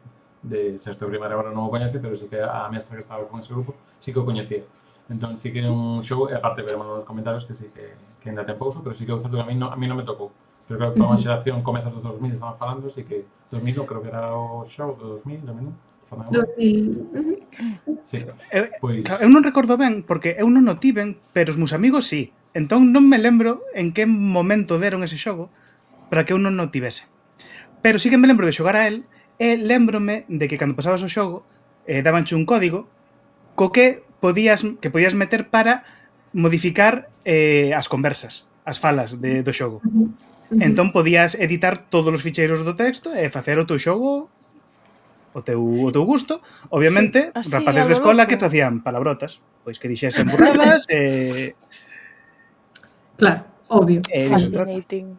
sexto de primaria agora non o coñece, pero sí que a mestra que estaba con ese grupo sí que o coñecía. Entón sí que é un xogo, e aparte veremos nos comentarios que sí que ainda ten pouso, pero sí que é un certo que a mí non me tocou. Pero creo que para unha xeración comezos dos 2000 estaban falando, sí que 2000 non creo que era o xogo do 2000, 2000. Sí, Pois... pois... Eu non recordo ben, porque eu non o tiven, pero os meus amigos sí. Entón non me lembro en que momento deron ese xogo para que eu non o tivese. Pero sí que me lembro de xogar a él, e lembrome de que cando pasabas o xogo, dabanche un código co que podías meter para modificar as conversas, as falas do xogo. Entón podías editar todos os ficheiros do texto e facer o teu xogo o teu gusto. Obviamente, Sí, así, rapaces a de lo escola loco. que facían palabrotas, pois que dixesen burradas Claro, obvio. diso trata. Fascinating.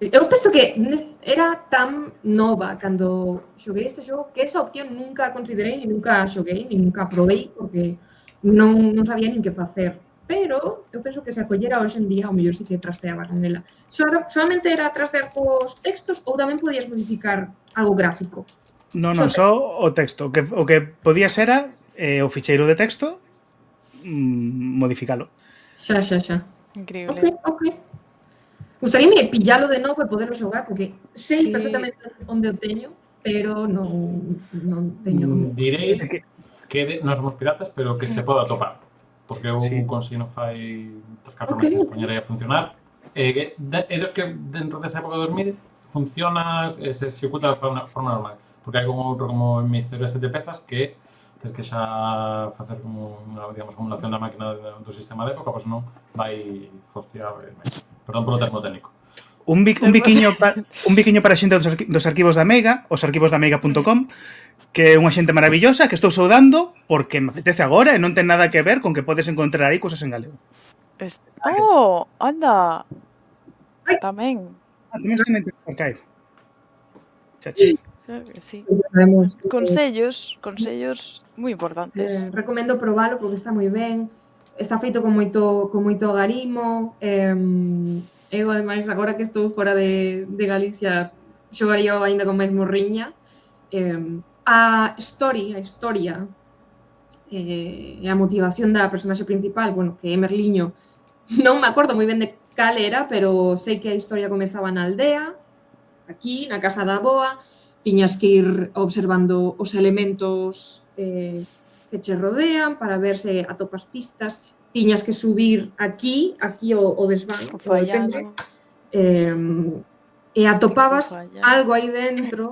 Eu penso que era tan nova cando xoguei este xogo que esa opción nunca a considerei, ni nunca a xoguei, ni nunca a probei, porque non sabía nin que facer. Pero eu penso que se acollera hoxe en día, ao mellor sí que trasteaba con ela. Solamente era trastear cos textos ou tamén podías modificar algo gráfico? Non, só o texto. O que podías era o ficheiro de texto modificalo. Xa. Increíble. Ok. Gustaríame pillalo de novo e poderlo xogar, porque sei perfectamente onde o teño, pero non teño... Direi que non somos piratas, pero que se poda topar. Porque eu consigo fai 3-4 meses poñer aí a funcionar. E dos que dentro desa época de 2000 funciona, se executa de forma normal. Porque hai como outro como Misterio 7 pezas que tens que xa facer como unha, digamos, acumulación da máquina do sistema de época, pois non vai fostiar máis. Perdón polo termo técnico. Un biquiño para a xente dos arquivos da Mega, os arquivos da Mega.com, que é unha xente maravillosa que estou saudando porque me apetece agora e non ten nada que ver con que podes encontrar aí cousas en galego. Oh, anda. Tamén. Tamén está na Internet Archive. Chachi. Claro que sí. Sabemos Consellos moi importantes. Recomendo probalo porque está moi ben. Está feito con moito agarimo. Eu, ademais, agora que estou fora de Galicia, xogaría aínda con máis morriña. A historia e a motivación da personaxe principal, bueno, que é Merliño, non me acordo moi ben de cal era, pero sei que a historia comezaba na aldea, aquí, na casa da avoa, tiñas que ir observando os elementos que che rodean para ver se atopas pistas, tiñas que subir aquí o desván, o depende, e atopabas algo aí dentro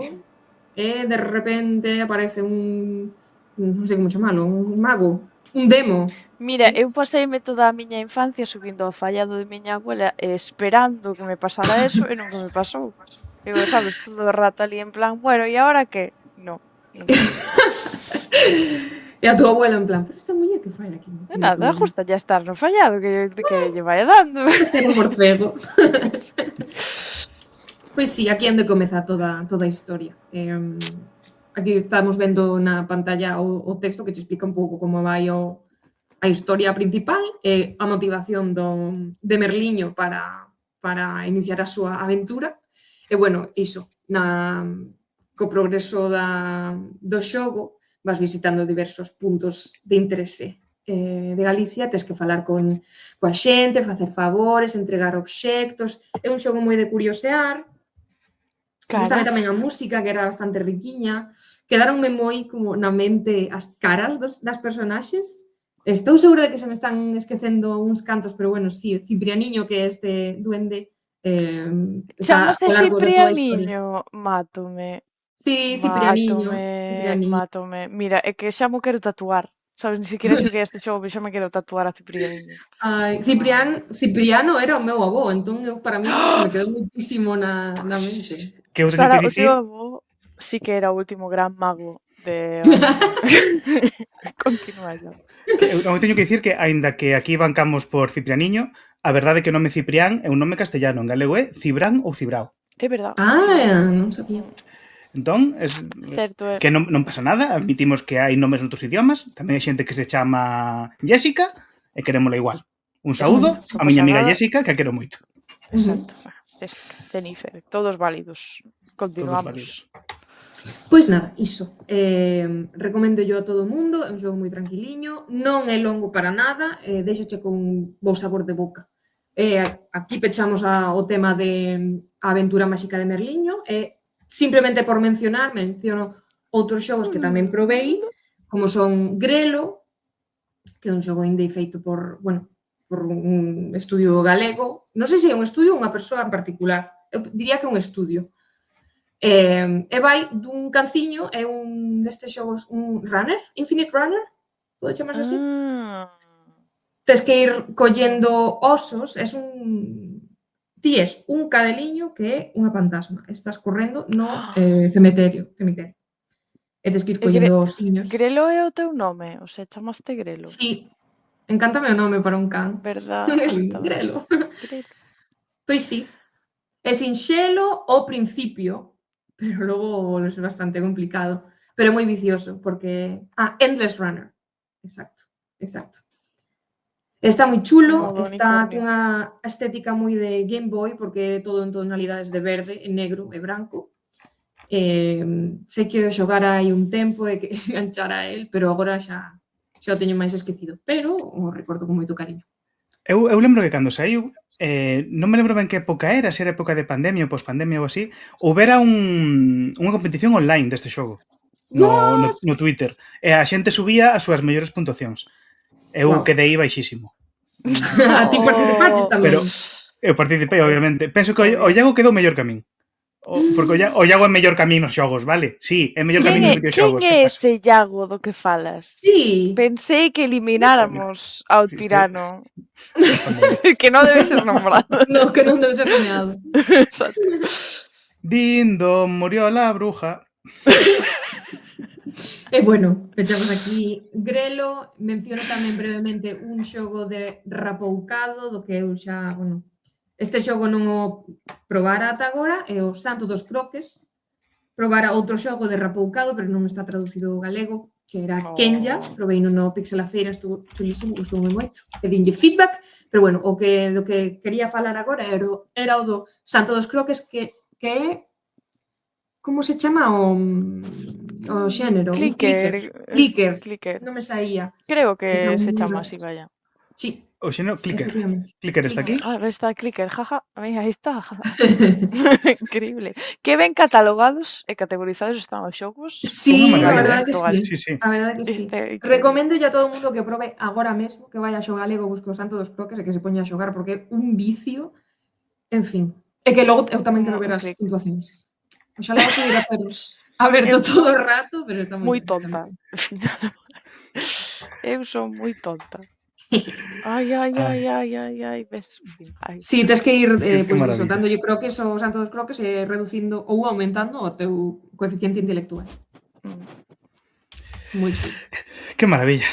e de repente aparece un non sei como chamalo, un mago, un demo. Mira, eu paseime toda a miña infancia subindo ao fallado de miña abuela esperando que me pasara eso e nunca me pasou. Eu, sabes, todo o rato ali en plan, bueno, e agora que? No. E a tua abuela en plan, pero esta muller que fai aquí? Nada, justa ya estar no fallado, que lle vai dando. Cego por cego. Pois sí, aquí é onde comeza toda a historia. Aquí estamos vendo na pantalla o texto que te explica un pouco como vai a historia principal e a motivación de Merliño para iniciar a súa aventura. E, bueno, iso, co progreso do xogo, vas visitando diversos puntos de interese de Galicia, tes que falar coa xente, facer favores, entregar obxectos. É un xogo moi de curiosear. Gustame tamén a música, que era bastante riquiña. Quedaronme moi como na mente as caras das personaxes. Estou segura de que se me están esquecendo uns cantos, pero bueno, sí, Ciprianiño, que é este duende, chamase Ciprianiño, mátome. Sí, Ciprianiño. Mátome. Mira, é que xa mo quero tatuar. Sabes, ni siquiera xoguei este xogo, pero xa me quero tatuar a Ciprianiño. Ai, Cipriano era o meu avó, entón para mí se me quedou muitísimo na mente. Que eu teño que dicir... O teu avó sí que era o último gran mago de... Continúa. Eu teño que dicir que, aínda que aquí bancamos por Ciprianiño, a verdade é que o nome Ciprián é un nome castellano, en galego é Cibrán ou Cibrao. É verdad. Non sabía. Entón, Certo, é. que non pasa nada, admitimos que hai nomes noutros idiomas, tamén hai xente que se chama Jessica e querémola igual. Un saúdo Exacto. a miña amiga Nada. Jessica, que a quero moito. Exacto. Jessica, Jennifer, todos válidos. Todos Continuamos. válidos. Pois nada, iso. Recomendo yo a todo o mundo, é un xogo moi tranquiliño, non é longo para nada, deixache con un bo sabor de boca. Aquí pechamos o tema de a aventura máxica de Merliño, simplemente por menciono outros xogos que tamén provei, como son Grelo, que é un xogo indie feito por un estudio galego. Non sei se é un estudio ou unha persoa en particular. Eu diría que é un estudio. E vai dun canciño, é un destes xogos, un runner, Infinite Runner, pode chamarse así? Tes que ir collendo osos, ti és un cadeliño que é unha fantasma, estás correndo no cemiterio. E tes que ir collendo osiños. Grelo é o teu nome, o sea, chamaste Grelo. Sí, encántame o nome para un can. Verdad. Grelo. Pois sí, é sinxelo ao principio, pero logo é bastante complicado, pero moi vicioso, porque... Endless Runner. Exacto. Está moi chulo, está cunha estética moi de Game Boy, porque é todo en tonalidades de verde, e negro e branco. Sei que o xogara hai un tempo e que enganchara a él, pero agora xa o teño máis esquecido, pero o recordo con moito cariño. Eu lembro que cando saiu, non me lembro ben que época era, se era época de pandemia ou pospandemia ou así, houbera unha competición online deste xogo no Twitter, e a xente subía as súas mellores puntuacións. Eu quedei baixísimo. A ti participaches tamén. Pero eu participei, obviamente. Penso que o Iago quedou mellor que a min. Porque o Iago é mellor que a min nos xogos, vale? Sí, é mellor que a min nos videoxogos. Quen é ese Iago do que falas? Sí. Pensei que elimináramos ao tirano. Que non debe ser nombrado. No, que non debe ser nomeado. Exacto. Dindo, murió la bruja. E bueno, pechamos aquí Grelo. Menciono tamén brevemente un xogo de rapoucado, do que eu xa, este xogo non o probara ata agora, é o Santo dos Croques. Probara outro xogo de rapoucado, pero non está traducido ao galego, que era Kenya. Provei no Pixel a Feira, estuvo chulísimo, gustou moi moito. E dinlle feedback, pero do que quería falar agora era o do Santo dos Croques, que é... Como se chama o xénero? Clicker. Non me saía. Creo que se chama así, vaya. Sí. O xénero Clicker. Clicker está aquí. Está Clicker, jaja. Aí está. Increíble. Que ben catalogados e categorizados están os xogos. Sí, a verdade que sí. A verdade que sí. Recomendo a todo o mundo que probe agora mesmo, que vaya a xogar Lego, busque o Santo dos Croques e que se poña a xogar, porque é un vicio. En fin. E que logo eu tamén quero ver as puntuacións. Oxalá que pudiera haceros aberto todo o rato, pero está moi tonta. Eu son moi tonta. Ai, ves. Si, tes que ir pois dándolle croques ao Santo dos Croques e reducindo ou aumentando o teu coeficiente intelectual. Moi chulo. Que maravilla.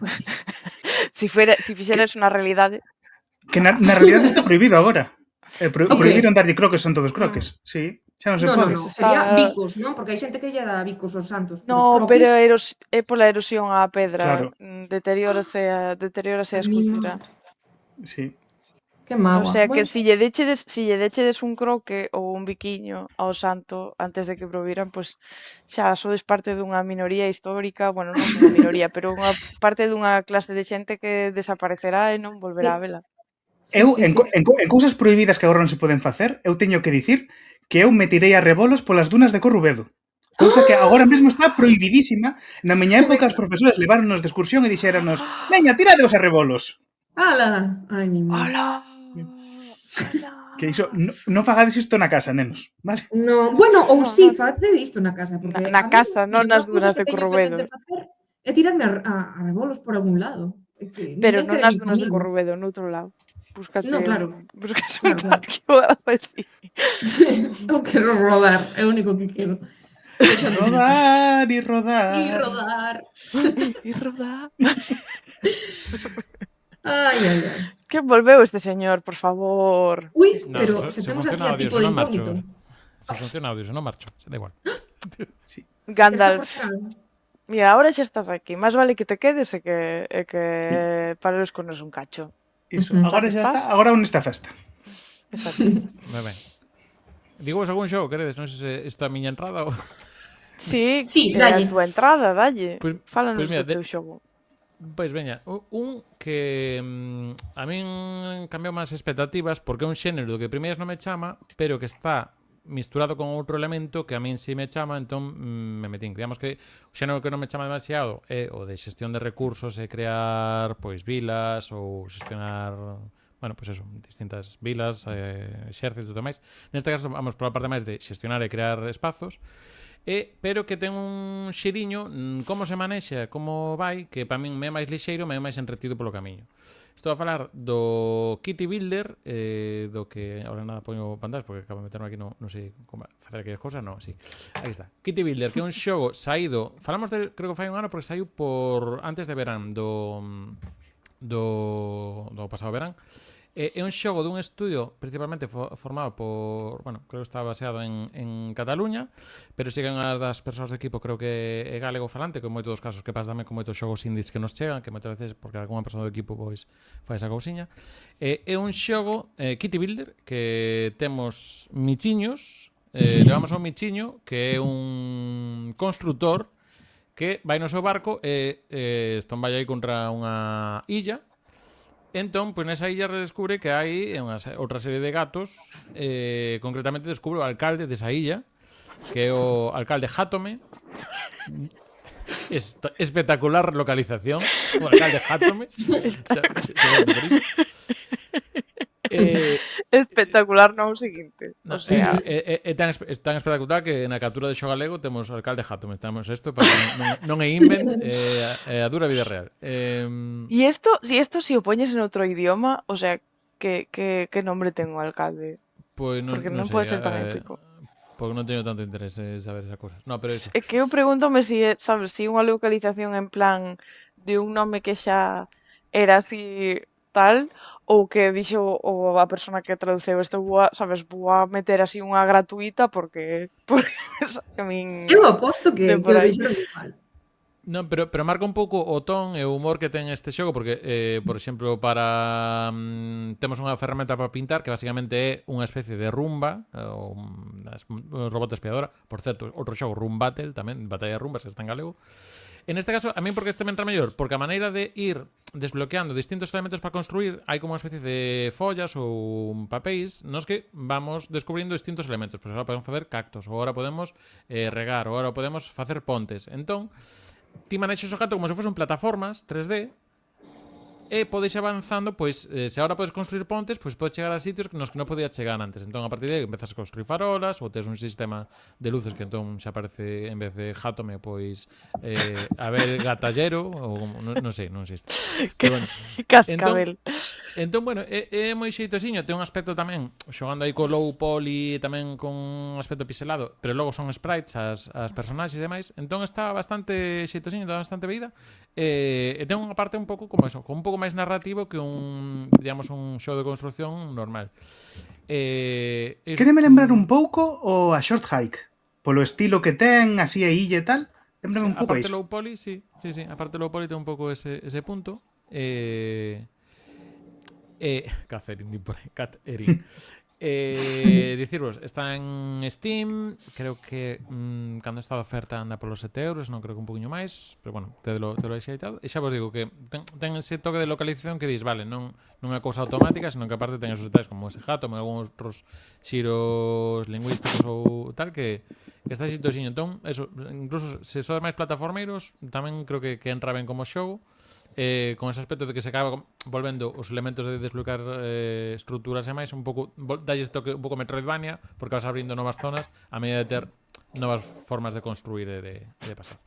Pues sí. Si fixeras unha realidade. Que na realidade está prohibido agora. Prohibiron darlle croques a Santo dos Croques. Sí. Xa non se pode. No, sería bicos, non? Porque hai xente que lle dá bicos aos santos. Pero é pola erosión á pedra. Claro. Deteriórase a escultura. Sí. Que magua. O sea, que si lle dechedes un croque ou un biquiño ao santo antes de que proviran, pois xa sodes parte dunha minoría histórica, non unha minoría, pero unha parte dunha clase de xente que desaparecerá e non volverá a vela. Eu, en cousas prohibidas que agora non se poden facer, eu teño que dicir que eu me tirei a rebolos polas dunas de Corrubedo. Cousa que agora mesmo está prohibidísima. Na miña época, os profesores leváronos de excursión e dixéranos: veña, tiradeos a rebolos. Ala! Ai, mi madre. Ala! Que iso, non fagades isto na casa, nenos, vale? No, ou si, facede isto na casa. Na casa, non nas dunas de Corrubedo. É tirarme a rebolos por algún lado. Pero non nas dunas de Corrubedo, noutro lado. Búscate un patio ou algo así. Non quero rodar, é o único que quero. Rodar e rodar. Ai. Que Que volveu este señor, por favor. Uy, No, pero se temos aquí funciona a audio, tipo se de non marcho. incógnito. Se funciona audio, se non marcho. Se da igual. Gandalf. Eso pasa. Mira, ahora xa estás aquí. Más vale que te quedes e que pares con un cacho. Iso. Ujú. Agora Xa que xa estás. está, agora onde está a festa. Exacto. Moi ben. Digo vos algún xogo, queredes? Non sei se esta a miña entrada ou... Sí, Sí, a dalle. túa entrada, dalle. Pois- Fálanos pois mira, do teu xogo. Pois veña, un que a min cambiou máis expectativas porque é un xénero do que primeiras non me chama, pero que está misturado con outro elemento que a min si me chama, entón me metín. Digamos que o xénero que non me chama demasiado é o de xestión de recursos e crear pois vilas ou xestionar, bueno, pois eso, distintas vilas, exército e demais. Neste caso vamos pola parte máis de xestionar e crear espazos. Pero que ten un xeriño, como se manexa, como vai, que para min me é máis lixeiro, me é máis entretido polo camiño. Estou a falar do Kitty Builder, do que ahora nada poño pantallas porque acabo de meterme aquí, non sei como facer aquellas cousas, non, sí. Aquí está. Kitty Builder, que é un xogo saído, falamos del, creo que fai un ano porque saiu por antes de verán do pasado verán. É un xogo dun estudio principalmente formado por, bueno, creo que está baseado en Cataluña, pero si que unha das persoas do equipo creo que é galego falante, que en moitos dos casos que pasa tamén con moitos xogos indies que nos chegan, que moitas veces porque algunha persoa do equipo pois fai esa cousiña. É un xogo Kitty Builder que temos michiños, levamos a un michiño que é un constructor que vai no seu barco e estomba aí contra unha illa. Entón, pois nesa illa redescubre que hai outra serie de gatos, concretamente descubre o alcalde desa illa, que é o alcalde Játome. Espectacular localización, o alcalde Játome. Espectacular, non o seguinte. O No, sea, é tan espectacular que na captura de xogo galego temos o alcalde Játome. Temos isto para que non é invent, é a dura vida real. y esto si o poñes en outro idioma, o sea, que nombre ten o alcalde? Pois Porque non sei, pode ser tan épico. Porque non teño tanto interese en saber esas cousas. No, pero eso. É que eu pregúntome si, sabes, si unha localización en plan de un nome que xa era así tal, ou que dixo a persona que traduceu isto, sabes, vou a meter así unha gratuita porque a min Eu aposto que de por o aí. dixeron igual. Non, pero marca un pouco o ton e o humor que ten este xogo porque, por exemplo, para temos unha ferramenta para pintar que basicamente é unha especie de rumba ou un robot espiadora. Por certo, outro xogo, Room Battle, tamén, Batalla de Rumbas, que está en galego. En este caso, a mí porque este me entra mellor, porque a maneira de ir desbloqueando distintos elementos para construir, hai como unha especie de follas ou papéis nos que vamos descubrindo distintos elementos. Pois agora podemos facer cactos, ou agora podemos regar, ou agora podemos facer pontes. Entón, ti manexas o gato como se fosen plataformas 3D e podes avanzando, pois se agora podes construir pontes, pois podes chegar a sitios nos que non podías chegar antes. Entón, a partir de aí, empezas a construir farolas ou tes un sistema de luces que entón xa aparece, en vez de Játome, pois a ver gatallero ou non sei isto. Pero bueno, Cascabel. Entón, bueno, é moi xeitosiño, ten un aspecto tamén xogando aí co low poly, tamén con un aspecto pixelado, pero logo son sprites as personaxes e demais. Entón está bastante xeitosiño, dá bastante vida. E ten unha parte un pouco como eso, con un pouco máis narrativo que un, digamos, un xogo de construcción normal. Quéreme lembrar un pouco o a Short Hike, polo estilo que ten, así a illa e tal. Lembrame un pouco aparte iso. low poly, sí, aparte low poly ten un pouco ese punto. Catherine, di por aí, Catherine. Dicirvos, está en Steam, creo que cando está de oferta anda polos 7 euros, non creo que un poquinho máis, pero bueno, te lo xeitado. E xa vos digo que ten ese toque de localización que dis, vale, non é cousa automática, senón que aparte ten esos detalles como ese jato, algúns outros xiros lingüísticos ou tal, que está xeitosiño. Entón, eso, incluso se sodes máis plataformeiros, tamén creo que entra ben como xogo. Con ese aspecto de que se acaba volvendo os elementos de desbloquear estruturas e máis un pouco, dalles toque un pouco Metroidvania, porque vas abrindo novas zonas a medida de ter novas formas de construir e de pasar.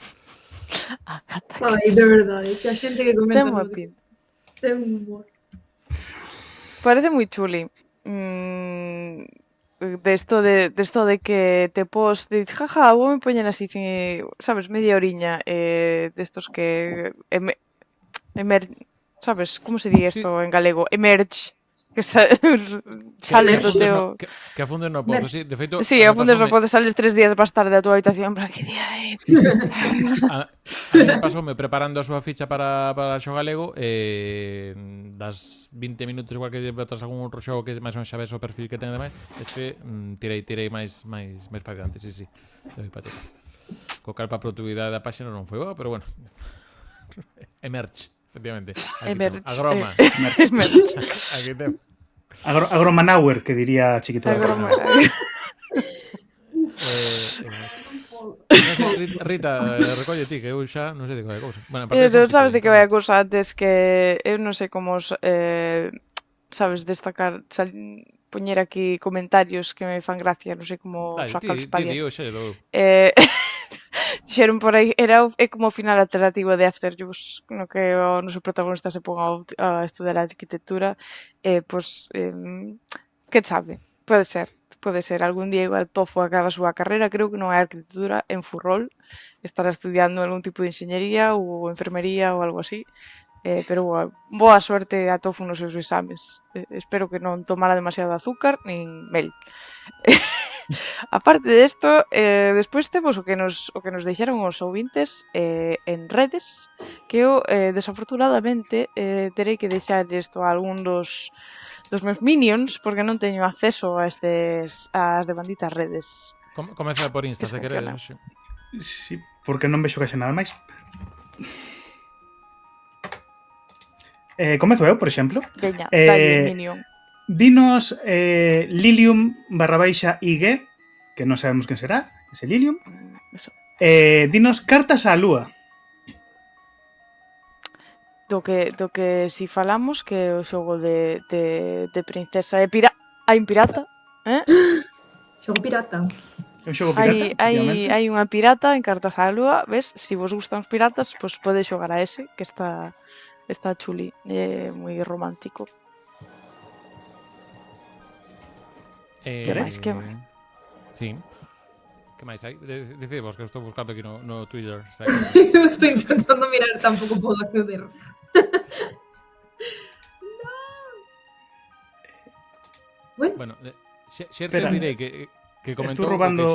Ai, de verdade, que a xente que comenta Ten moi no pinta. ten un humor. Parece moi chuli. De esto de que te pos dices, jaja, vou me poñer así, sabes, media oriña de estos que sabes, como se di Sí. isto en galego? Emerge, que sales do teu... Que afundes no pozo, sí. De feito, Sí, a mí afundes no pasoume- podes sales 3 días máis tarde da tua habitación para que día A mí pasoume preparando a súa ficha para xo galego das 20 minutos igual que botas algún outro xogo que máis ou menos sabes o perfil que ten demais tirei máis para diante, sí. Doy pa ti. Co cal pa productividade da páxina non foi boa, pero bueno. Emerge, efectivamente. Aquí Emerge. temos. Agroma. Emerge. Aquí temos. Agromanauer, que diría Chiquito. Agroma. Non sei, Rita, recolle ti, que eu xa non sei de que cousa. Bueno, aparte Non diso, sabes de que que vai a cousa antes que eu non sei como sabes, destacar, poñer aquí comentarios que me fan gracia, non sei como sacar os ti, eu xa dou. Dixeron por aí, é como o final alternativo de Afterjus, no que o noso protagonista se pon a estudar a arquitectura, pois, quen sabe, pode ser, algún día igual Tofu acaba a súa carreira, creo que non é arquitectura, en Furrol, estará estudiando algún tipo de enxeñería ou enfermería ou algo así, pero boa suerte a Tofu nos seus exames. Espero que non tomara demasiado azúcar nin mel. Aparte de isto, despois temos o que nos deixaron os ouvintes en redes, que eu, desafortunadamente, terei que deixar isto a algún dos meus minions, porque non teño acceso a ás de banditas redes. Comeza por Insta, Que se funciona. queredes. Sí, porque non vexo que haxa nada máis. Comezo eu, por exemplo. Veña, dalle minion. Dinos Lilium_IG, que non sabemos quen será, ese Lilium. Eso. Dinos cartas á lúa. Do que si falamos que o xogo de princesa e pirata, Xogo pirata. É un xogo pirata, efectivamente. hai unha pirata en Cartas á Lúa, ves? Si vos gustan os piratas, pois pode xogar a ese, que está chuli, é moi romántico. Que máis? Sí. Que máis hai? Decidimos que estou buscando aquí no Twitter. Eu estou intentando mirar, tampouco podo acceder. Bueno, Xerxes direi que comentou Estou robando...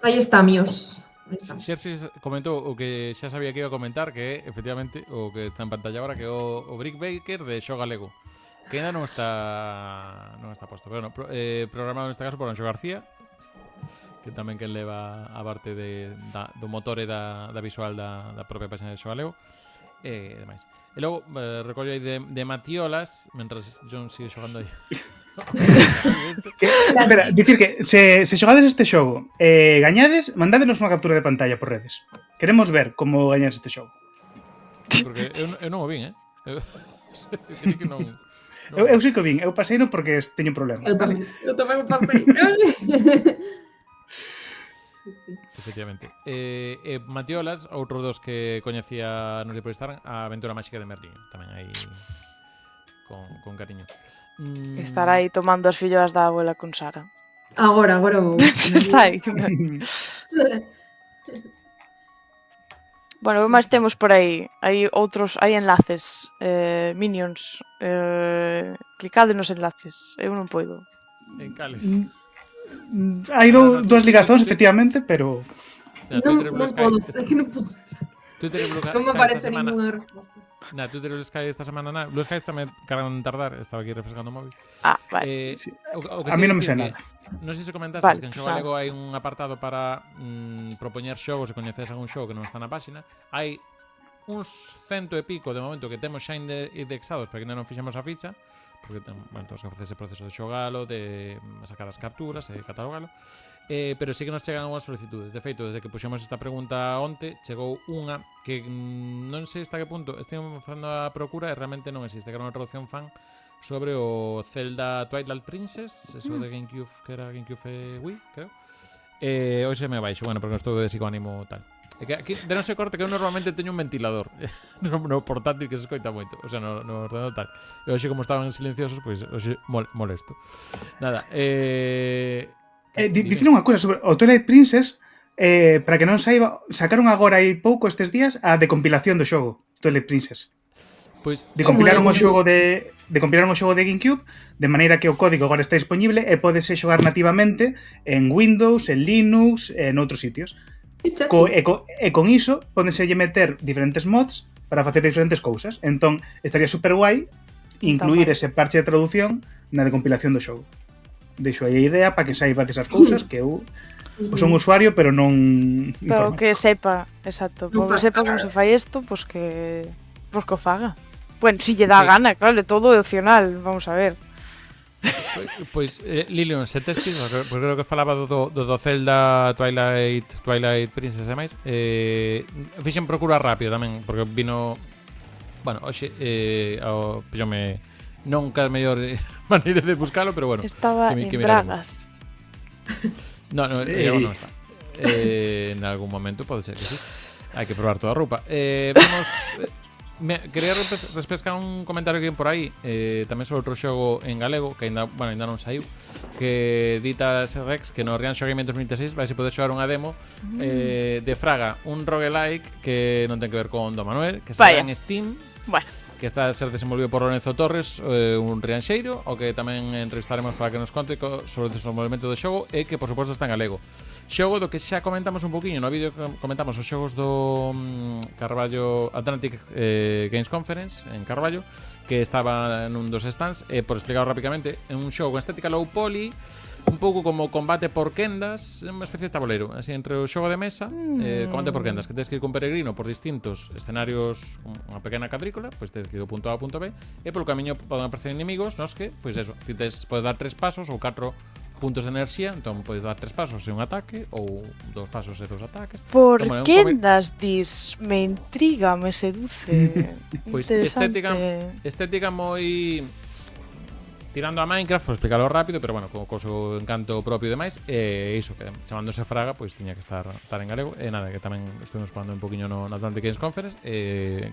Aí está, mios. Xerxes comentou o que xa sabía que iba a comentar, que é, efectivamente, o que está en pantalla agora, que é o Brick Baker de Xo Galego, que ainda non está posto, pero bueno, programado neste caso por Anxo García, que tamén que leva a parte do motor e da visual da propia página de Xo Galego, e demais. E logo, recollo aí de Matiolas, mentras John sigue xogando aí. Espera, dicir que se xogades este xogo gañades, mandádenos unha captura de pantalla por redes. Queremos ver como gañades este xogo. Porque eu non o vin, que non... Eu sei que o vin, eu pasei non porque teño problemas. Eu tamén me pasei. Efectivamente. Matiolas, outro dos que coñecía no sei por Instagram, a Aventura Máxica de Merlín, tamén aí con cariño. Estará aí tomando as filloas da abuela con Sara. Agora vou. Está aí. Bueno, máis temos por aí. Hai enlaces, minions. Clicade nos enlaces. Eu non podo. En cales. Hai dúas ligazóns, efectivamente, pero... Non podo, é que non podo. Twitter e Blue Sky Non me esta aparece semana. ninguna resposta. Twitter e Blue Sky esta semana Blue Sky tamén cargan en tardar, estaba aquí refrescando o móvil. Vale. Sí. O que A sí mí non me dicir sei que- nada. Non sei se comentaste Vale, que en pues Xo Galego hai un apartado para propoñer xogos e coñeces algún xogo que non está na páxina. Hai uns 100 e pico de momento que temos xa indexados, pero que ainda non fixemos a ficha, porque temos que facer ese proceso de xogalo, de sacar as capturas e catalogalo. Pero sí que nos chegan unhas solicitudes. De feito, desde que puxemos esta pregunta onte, chegou unha que non sei hasta que punto estivemos facendo a procura e realmente non existe, que era unha traducción fan sobre o Zelda Twilight Princess, eso de GameCube, que era GameCube Wii, creo. Hoxe me baixo, bueno, porque estou de psicoánimo tal. É que aquí, de non se corte, que eu normalmente teño un ventilador no portátil que se escoita moito, o sea, no ordenador tal. E hoxe, como estaban silenciosos, pois hoxe molesto. Nada, Dicir unha cousa sobre o Twilight Princess, para que non saiba, sacaron agora aí pouco estes días a decompilación do xogo Twilight Princess. Pois De compilaron o xogo de GameCube de maneira que o código agora está disponible e pódese xogar nativamente en Windows, en Linux e en outros sitios. E con iso pódense meter diferentes mods para facer diferentes cousas. Entón estaría super guai incluir ese parche de traducción na de compilación do xogo. Deixo aí a idea para que saiba desas cousas que eu son usuario pero non Pero informático. que sepa, exacto, Non porque faz sepa como nada. se fai isto, pues que o faga. Bueno, si lle dá Sí. gana, claro, todo é opcional, vamos a ver. Pois Lilian, se tes piso, porque creo que falaba do Zelda Twilight Princess e máis, fixen procura rápido tamén, porque vino, bueno, hoxe pillome non ca mellor maneira de buscalo, pero bueno, Estaba que en miraremos. Bragas. No, non está. En algún momento pode ser que sí. Hai que probar toda a roupa. Vamos quería respescar un comentario que hai por aí tamén sobre outro xogo en galego que ainda non saiu, que dita Rex que no Rian Show Game 2016 vai se poder xogar unha demo de Fraga, un roguelike que non ten que ver con Do Manuel, que está en Steam. Bueno, Que está a ser desenvolvido por Lorenzo Torres, un rianxeiro, o que tamén entrevistaremos para que nos conte sobre o desenvolvemento do xogo e que, por suposto, está en galego. Xogo do que xa comentamos un poquinho no vídeo que comentamos os xogos do Carballo Atlantic Games Conference en Carballo, que estaba nun dos stands, por explicar rapidamente, é un xogo con estética low poly, un pouco como combate por quendas, unha especie de tabuleiro, así entre o xogo de mesa, combate por quendas, que tens que ir con peregrino por distintos escenarios, unha pequena cadrícula, pois tens que ir do punto A ao punto B, e polo camiño poden aparecer inimigos, nos que, pois eso, ti podes dar 3 pasos ou 4 puntos de enerxía, entón podes dar 3 pasos e un ataque, ou 2 pasos e 2 ataques. por Entón, que das dis? Me intriga, me seduce. Pois Interesante. estética moi tirando a Minecraft, por explicarlo rápido, pero bueno, co seu encanto propio e demais, iso que chamándose Fraga, pois tiña que estar en galego, e nada, que tamén estuvimos falando un poquinho no Atlantic Games Conference,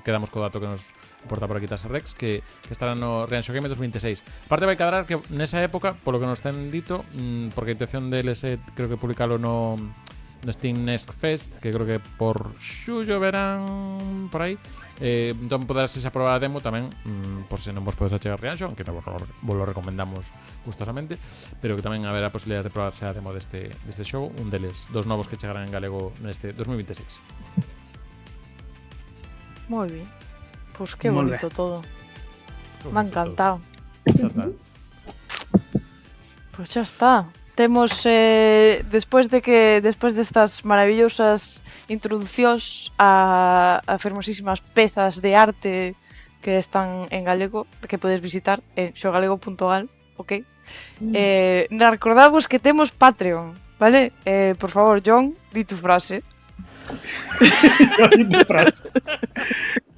quedamos co dato que nos importa por aquí Tasa Rex, que estará no Rian Show Game 2026. Aparte vai cadrar que nesa época, polo que nos ten dito, porque a intención deles é, creo que publicalo no Steam Next Fest, que creo que por xullo verán por aí, entón poderase xa probar a demo tamén, por se non vos podes achegar Rianxo, aunque vos lo recomendamos gustosamente, pero que tamén haberá posibilidades de probarse a demo deste xogo, un deles, dos novos que chegarán en galego neste 2026. Moi bien. Pues qué Molt bonito bé. todo. Me ha encantado. Xa está. Pues ya está. Temos, despois de estas maravillosas introducións a fermosísimas pezas de arte que están en galego, que podes visitar en xogalego.gal, ok? Recordamos que temos Patreon, vale? Por favor, John, di tu frase.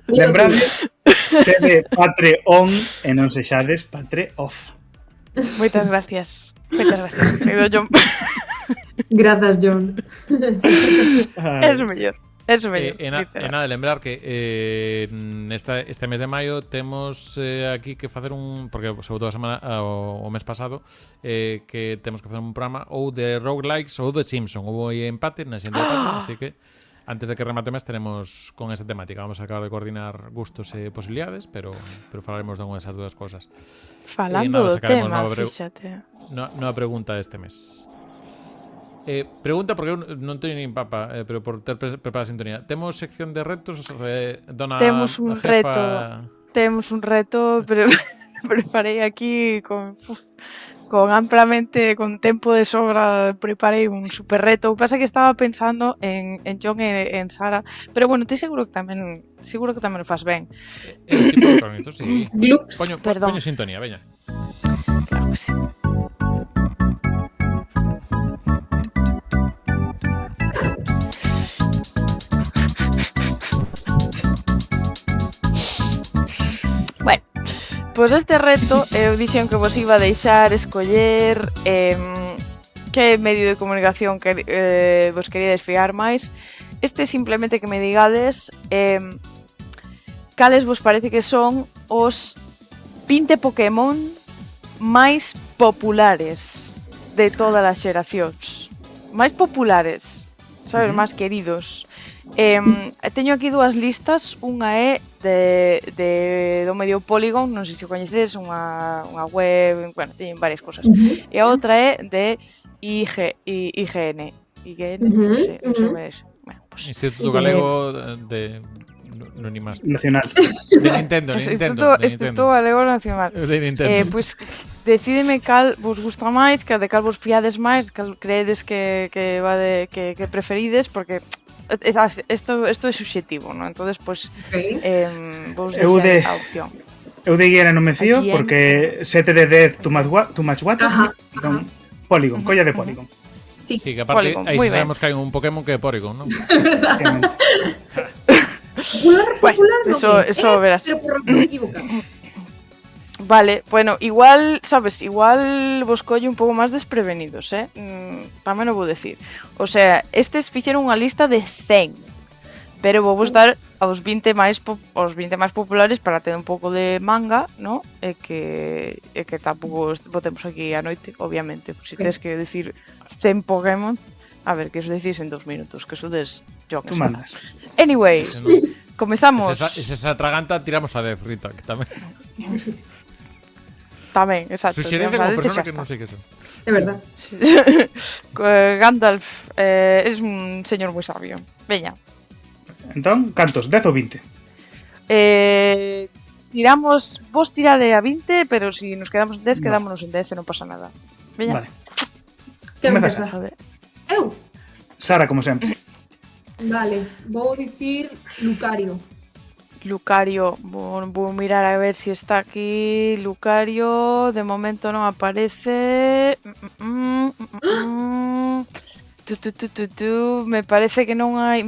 Lembrade, sede Patreon e non sexades Patreoff. Moitas gracias. Moitas gracias, querido John. Grazas, John. Es o mellor. Es o mellor. E nada, lembrar que este mes de maio temos aquí que facer porque sobre todo a semana o mes pasado que temos que facer un programa ou de roguelikes ou de Simpson. Houve aí empate na xente de Patreon, así que antes de que remate mes tenemos con esa temática. Vamos a acabar de coordinar gustos e posibilidades, pero falaremos de unha desas dúas cosas. Falando do sacaremos tema, nova fíxate. Nova pregunta este mes. Pregunta porque eu non teño nin papa, pero por ter preparada a sintonía. Temos sección de retos, dona Temos un jefa... reto, pero preparei aquí con amplamente, con tempo de sobra, preparei un super reto. O que pasa é que estaba pensando en John e en Sara, pero bueno, te seguro que tamén o fas ben. tipo de crónitos, sí. Glups. Poño sintonía, veña. Claro que sí. Bueno, pois este reto eu dixen que vos iba a deixar escoller que medio de comunicación que vos queríades fiar máis. Este simplemente que me digades cales vos parece que son os 20 Pokémon máis populares de todas as xeracións. Máis populares, sabes, máis queridos. Teño aquí dúas listas, unha é do medio Polygon, non sei se o coñecedes, unha web, bueno, teñen varias cosas. E a outra é de IGN, non sei, eso é. Bueno, pues, Instituto Galego de Nacional. De Nintendo, Instituto Galego Nacional. De Nintendo. Pois decideme cal vos gusta máis, de cal vos fiades máis, cal creedes que preferides, porque isto é subxetivo, non? Entonces, pois, vos deixar a opción. Eu de Guiera non me fío, porque 7 de 10 too much water. Entón, Polygon, colla de Polygon. Sí, que aparte, Polygon, aí moi sabemos que hai un Pokémon que é Porygon, non? Popular, eso verás. Pero por me equivocar. Vale, bueno, igual, sabes, igual vos colle un pouco máis desprevenidos, tamén o vou decir. O sea, estes fixeron unha lista de 100, pero vou vos dar aos 20 máis populares para ter un pouco de manga, ¿no? E que tampouco botemos aquí a noite, obviamente. Se tens que decir 100 Pokémon, a ver, que eso decís en 2 minutos, que eso des yo que Tú mandas. Anyway, comezamos. Ese atraganta, tiramos a Def, Rita, que tamén. Tamén, exacto. Suxerencia como persona que non sei que son. É verdad. Gandalf es un señor moi sabio. Veña. Entón, cantos? 10 ou 20? Tiramos, vos tirade a 20, pero si nos quedamos en 10, quedámonos en 10 e non pasa nada. Veña. Vale. Que Comeza, empeza? A ver. Eu? Sara, como sempre. Vale, vou dicir Lucario. Lucario, vou mirar a ver si está aquí. Lucario, de momento non aparece. Me parece que non hai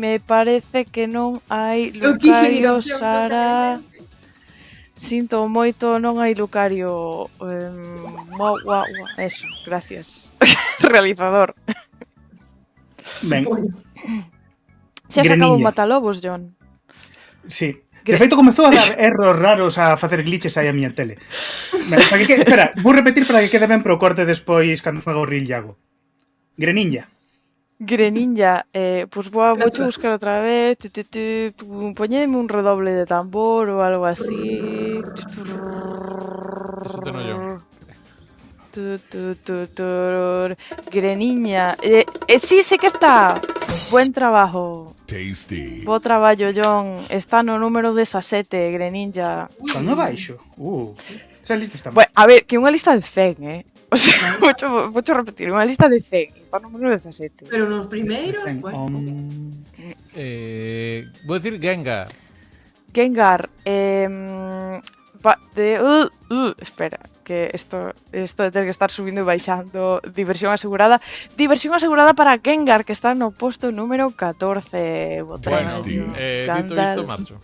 Lucario, Sara. Sinto moito, non hai Lucario. Eso, gracias. Realizador. Ben, Xa se acabou Greninja. Matalobos, John. sí. De feito, comezou a dar erros raros a facer glitches aí a miña tele. Ben, espera, vou repetir para que quede ben pro corte despois cando faga o reel Iago. Greninja. Greninja, pois vou buscar outra vez. Poñedeme un redoble de tambor ou algo así. Eso teno yo. Greninja. Sí, sé que está. Buen trabajo. Tasty. Bo traballo, John. Está no número 17, Greninja. Tan abaixo. Esa lista está Bueno, a ver, que unha lista de 100, O sea, vou repetir, unha lista de 100. Está no número 17. Pero nos primeiros, bueno. Vou dicir Gengar. Gengar, espera, que isto de ter que estar subindo e baixando. Diversión asegurada para Gengar, que está no posto número 14. Bueno, dito isto, marcho.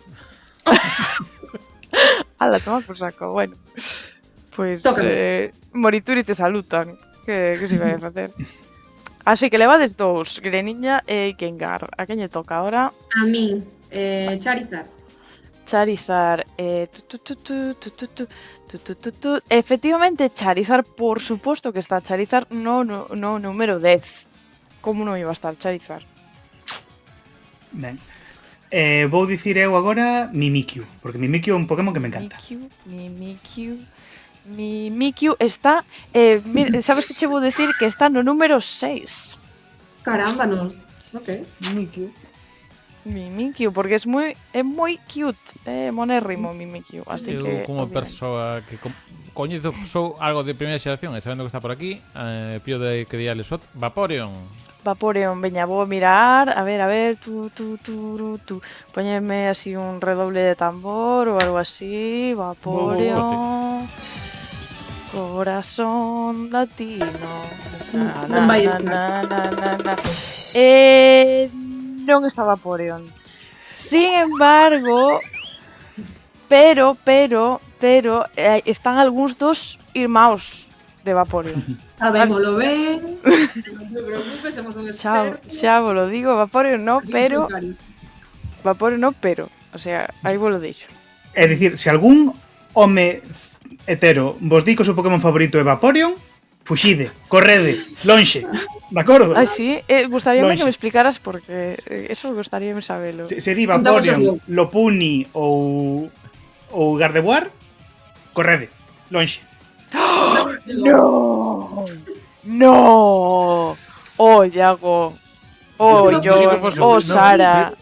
Ala, toma por saco, bueno. Pois, Morituri te salutan. Que se vai a facer? Así que levades 2, Greninja e Gengar. A quen lle toca ahora? A mí, Charizard. Charizard, efectivamente Charizard, por suposto que está Charizard no número 10. Como non iba a estar Charizard? Ben. Vou dicir eu agora Mimikyu, porque Mimikyu é un Pokémon que me encanta. Mimikyu está, sabes que che vou decir que está no número 6. Caramba, nos. Ok. Mimikyu, porque é moi cute, é monérrimo Mimikyu, así que como persoa que coñezo sou algo de primeira xeración e sabendo que está por aquí, pío de que diales Vaporeon. Vaporeon, veña, vou mirar, a ver, Póñeme así un redoble de tambor ou algo así, Vaporeon, corazón latino, Non vai estar. Non está Vaporeon. Sin embargo, pero están algúns dos irmãos de Vaporeon. Sabémolo ben. Non te preocupes, somos un experto. Xa vos lo digo, Vaporeon no, pero... O sea, aí vos lo deixo. É dicir, se algún home hetero vos di que o seu Pokémon favorito é Vaporeon, fuxide, correde, lonxe. De acordo? Ah, sí, gustaríame Lonxe. que me explicaras porque eso gustaríame sabelo. Sería Contamos Vaporeon, os Lopuni ou Gardevoir, correde, lonxe. No. No. Oh, Iago. Oh, Non Dixen que John. fose- Oh, non, Sara.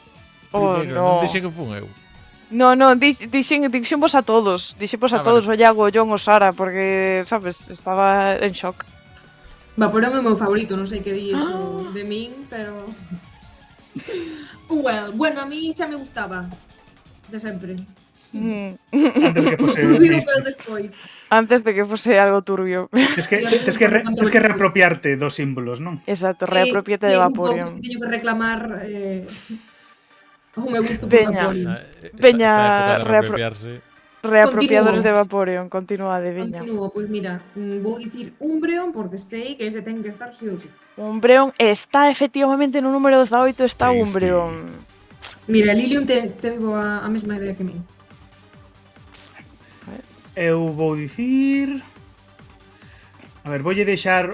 Oh, Primeiro, no. non dixen que fun eu. No, dixemos a todos. Dixemos a Ah, todos, vale. o Iago, o John, o Sara, porque, sabes, estaba en shock. Vaporeon é o meu favorito, non sei que di eso de min, pero... Bueno, a mí xa me gustaba. De sempre. Mm. Antes que fose Turbio, pero mainstream. despois. Antes de que fose algo turbio. Tes que reapropiarte dos símbolos, non? Exacto, Sí, reapropiate de un pouco, Vaporeon. sí, teño que reclamar o meu gusto por Veña. Vaporeon. Veña, Esta época de reapro- reapropiarse. Reapropiadores Continúo. de Vaporeon, continúa de viña. Continúo, pois mira, vou dicir Umbreon porque sei que ese ten que estar sí ou sí. Umbreon está efectivamente no número 18, está Tasty. Umbreon. Mira, Lilium tevo a mesma idea que min. Eu vou dicir... A ver, voulle deixar...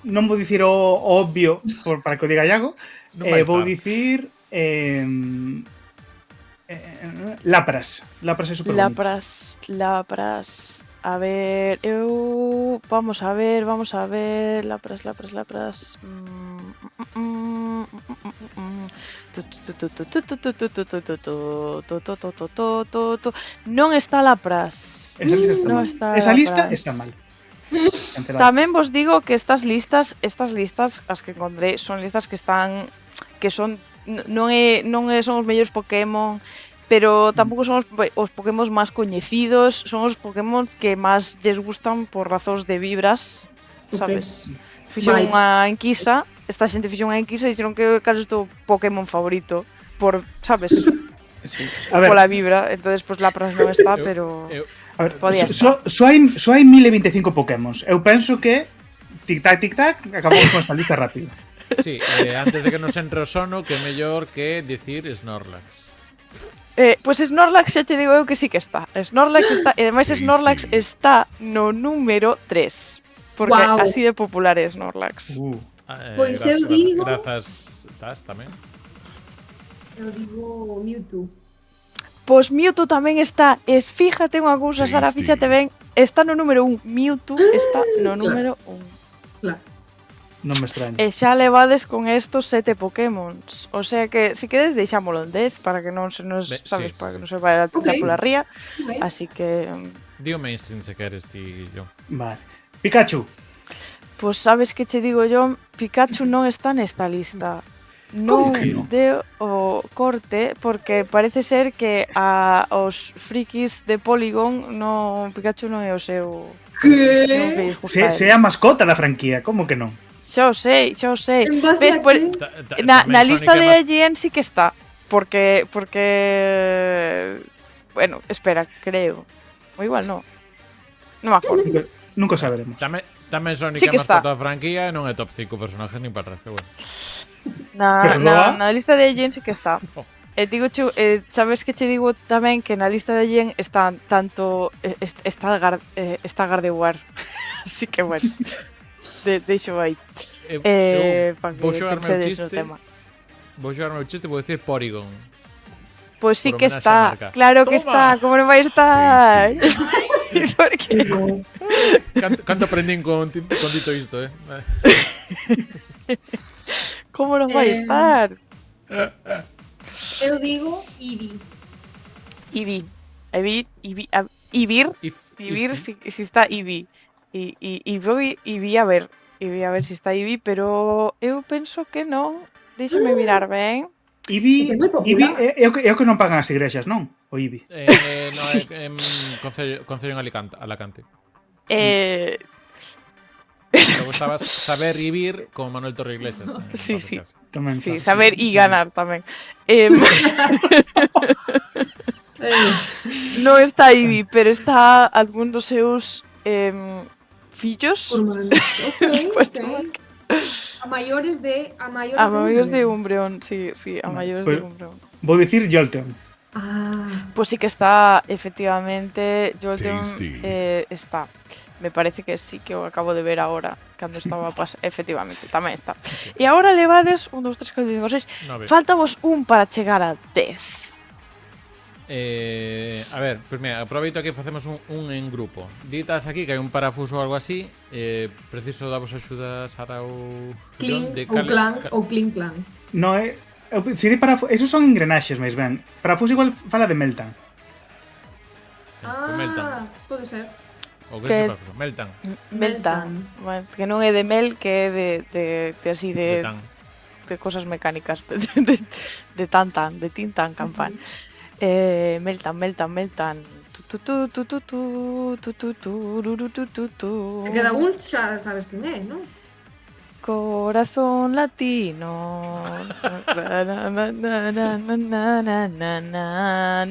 Non vou dicir o obvio para que o diga Iago. Non vai Vou estar. dicir... Lapras. Lapras é super bonito. Lapras. A ver, vamos a ver. Lapras. Non está Lapras. Esa lista está Non mal. está Esa lista Lapras. está mal. Cancelada. Tamén vos digo que estas listas, as que encontrei, son listas que están son son os mellores Pokémon, pero tampouco son os Pokémon máis coñecidos, son os Pokémon que máis lles gustan por razóns de vibras, sabes? Fixeron Vibes. unha enquisa, esta xente fixeron unha enquisa e dixeron que cal é o teu Pokémon favorito por, sabes, Sí. A ver, pola vibra, entonces pues Lapras non está, Eu- pero eu- a ver podía só hai 1025 Pokémons. Eu penso que tic-tac, acabamos con esta lista rápido. Sí, antes de que nos entre o sono, que é mellor que dicir Snorlax. Pois Snorlax xa te digo eu que sí que está. Snorlax está, e ademais Tasty. Snorlax está no número 3. Porque Guau. así de popular é Snorlax. Pois eu digo- Grazas, tas tamén. Eu digo Mewtwo. Pois Mewtwo tamén está, e fíjate unha cousa, Sara, Tasty. fíxate ben, está no número 1. Mewtwo está no número 1. Claro. Non me extraña. E xa levades con estos 7 Pokémons. O sea que, si queres, deixámolo en 10 para que non se nos, sabes, Sí. para que non se vaya a tirar Ok. pola ría. Ok. Así que, Dio mainstream se queres, ti yo. Vale. Pikachu. pois sabes que che digo yo, Pikachu non está nesta lista. Non que no? deu o corte porque parece ser que os frikis de Polygon Pikachu non é o seu. Non Que? que lles gusta a Se é a eles. mascota da franquía, como que non? Xa o sei. En base Ves, a por- que? Na lista de IGN sí que está. Porque bueno, espera, creo. O igual no. Non me acordo. Nunca saberemos. Tamén Sonic Sí é que está. mascota da franquía e non é top 5 personajes nin para atrás, que bueno. Perdoa? Na lista de IGN sí que está. Oh. E digo sabes que che digo tamén que na lista de IGN están tanto está Gardevoir. Así que bueno. Deixo aí. Para Vou que xogar meu pensedes no chiste. tema. Vou xogar meu chiste, vou dicir Porygon. Pois sí Por que homenaxe á está. marca. Claro que Toma. está. Como non vai estar? Porque Canto aprendín con dito isto, como non vai estar? Eu digo Eevee. Ibir, si está Eevee. E vi a ver si está Eevee, pero eu penso que non. Déxame mirar ben. Eevee É moi popular. é o que non pagan as igrexas, non? O Eevee. No, Sí. Concello en Alacante. Eh, Me gustaba saber vivir como Manuel Torre Iglesias. Sí, sí. Tamén sí, está. saber e ganar tamén. Non está Eevee, pero está algún dos seus fillos. Question mark. A maiores de A maiores de Umbreon. Umbreon, sí, a maiores Pues- de Umbreon. Vou dicir Jolteon. Ah, Pues sí que está, efectivamente, Jolteon Tasty. está. Me parece que sí que o acabo de ver ahora cando estaba efectivamente, tamén está. E agora levades 1, 2, 3, 4, 5, 6. 9. Falta vos un para chegar a 10. A ver, pues mira, aproveito que facemos un en grupo. Ditas aquí que hai un parafuso ou algo así. Preciso da vos axuda, Sara ou Clean John, de ou clan ou clean clan. No, si di esos son engrenaxes, máis ben. Parafuso igual fala de Meltan. Meltan. Pode ser. Ou que Que- se parafuso? Meltan. Meltan. Bueno, que non é de mel, que é de así De de tan. cosas mecánicas. De tan, de tintan, campán. Meltan. Se queda un, xa sabes quen é, non? Corazón latino.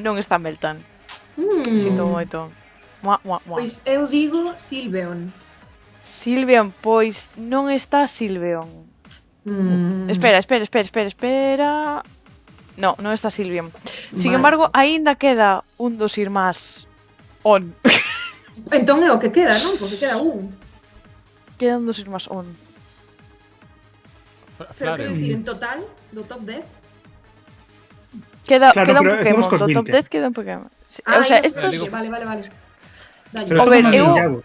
Non está Meltan. Sinto moito. Pois eu digo Sylveon. Silveon, pois non está Silveon. Espera. No, non está Silveon. Sin Vale. embargo, aínda queda un dos irmás on. Entón é o que queda, non? Porque queda un. Quedan dos irmás on. Pero quero Flareon. dicir, en total, do top 10. Claro, Queda un pero Pokémon, estamos cos do top 20. 10 queda un Pokémon. Ah, O sea, isto estos... digo- vale. Dalle. Pero A ver, toma eu- Iago.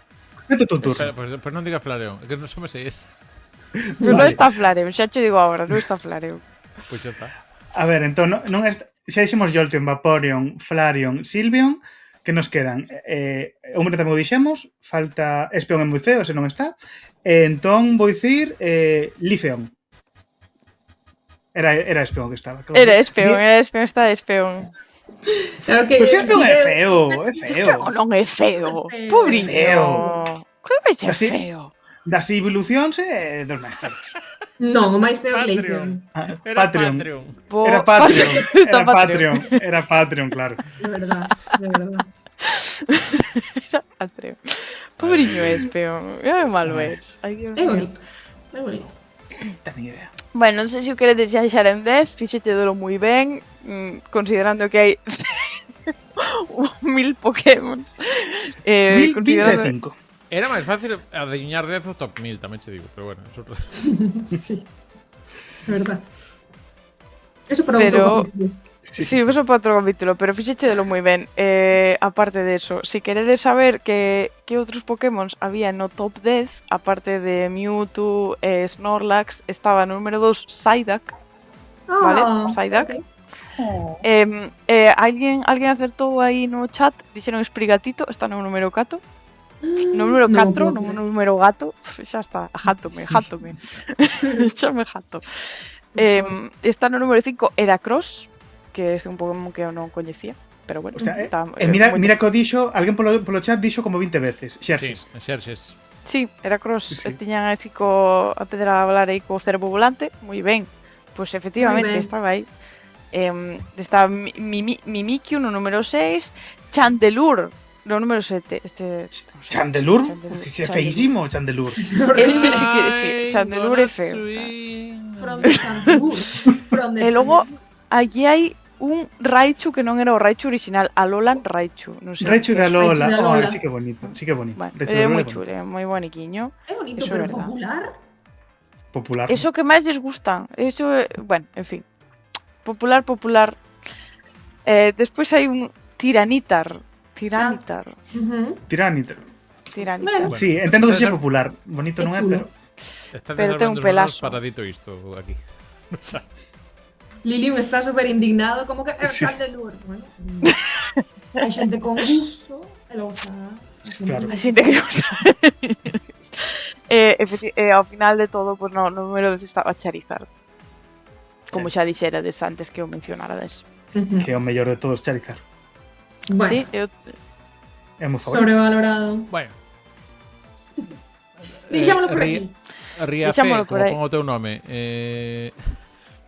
Mete tu turno. Espera, pues non diga Flareon, que non somos 6. Non Vale. está Flareon, xa te digo agora, non está Flareon. Pois xa está. A ver, entón, non xa dixemos Jolteon, Vaporeon, Flareon, Sylveon, que nos quedan? O momento tamén o dixemos, falta Espeon é moi feo, se non está. Entón, vou dicir Lifeon. Era Espeon que estaba. Era Espeon, está Espeon. Claro que Pois Espeon é feo, é feo. Espeon non é feo. É feo. Pobriño. Feo. Como vai ser Así- feo? Das evolucións é dos máis feos. Non, o máis feo é Patreon. Glaceon. Era Patreon. Patreon. Era Patreon. Está Era Patreon. Era Patreon, claro. De verdad, de verdad. Era Patreon. Pobriño Espeon. É malo es. Ai, Dios É mío. bonito. É bonito. Ten idea. Bueno, non sei se o queredes xa deixar en 10, fíxete dolo moi ben, considerando que hai 1000 Pokémon. Considerando... 25. Era máis fácil adiviñar 10 o top 1000, tamén che digo, pero bueno, eso... Sí. De verdad. Eso para Pero- un capítulo. Sí, eso para outro capítulo, pero fíxete delo moi ben. Aparte de eso, si queredes saber que outros Pokémon había no top 10, aparte de Mewtwo e Snorlax, estaba no número 2 Psyduck, vale? Psyduck. Oh. Alguén acertou aí no chat, dixeron Sprigatito, está no número 4. No número Non 4, pode no ser. número gato, xa está, játome. Xa me jato. Está no número 5 Heracross, que é un Pokémon que eu non coñecía, pero bueno. Hostia, está, mira, moi- mira que o dixo, alguén polo chat dixo como 20 veces. Sí, Xerxes. Xerxes. Sí, Heracross, Sí, sí. tiñan así a pedra a volar aí co cervo volante, moi ben. Pois efectivamente, Moi ben. estaba aí. Está Mimikyu no número 6, Chandelure no número 7. Non sei. Chandelure? Chandelure, Si é Chandelure. feísimo Chandelure. Este sí que sí, Chandelure é feo. From the Chandelure. From the E logo Chandelure. allí hai un Raichu que non era o Raichu original, Alolan Raichu, non sei. Raichu de Alola. Raichu de Alola. Oh, sí que bonito, sí que bonito. Bueno, Raichu é de Alola moi bonito. chulo, é moi boniquiño. É bonito, Eso é pero verdad. popular. Popular. Eso que máis les gusta. Eso, bueno, en fin. Popular. Despois hai un Tiranitar. Ujú. Tiranitar. Tiranitar. Bueno, Sí, entendo que pero sexa popular. Bonito É non é, chulo. pero Está Pero ten un pelazo. para dito isto aquí. Lilium está súper indignado, como que é Sí. Chandelure. Bueno, hai xente con gusto, e logo está... Claro. A xente que gusta. Ao final de todo, pues, no número 10 estaba Charizard. Como xa dixerades antes que o mencionarades. Ujú. que é o mellor de todos Charizard. Bueno, Sí, eu É moi favorito. sobrevalorado. Bueno. Deixámoslo por aquí. Riafe, Deixámolo por como aí. pon o teu nome.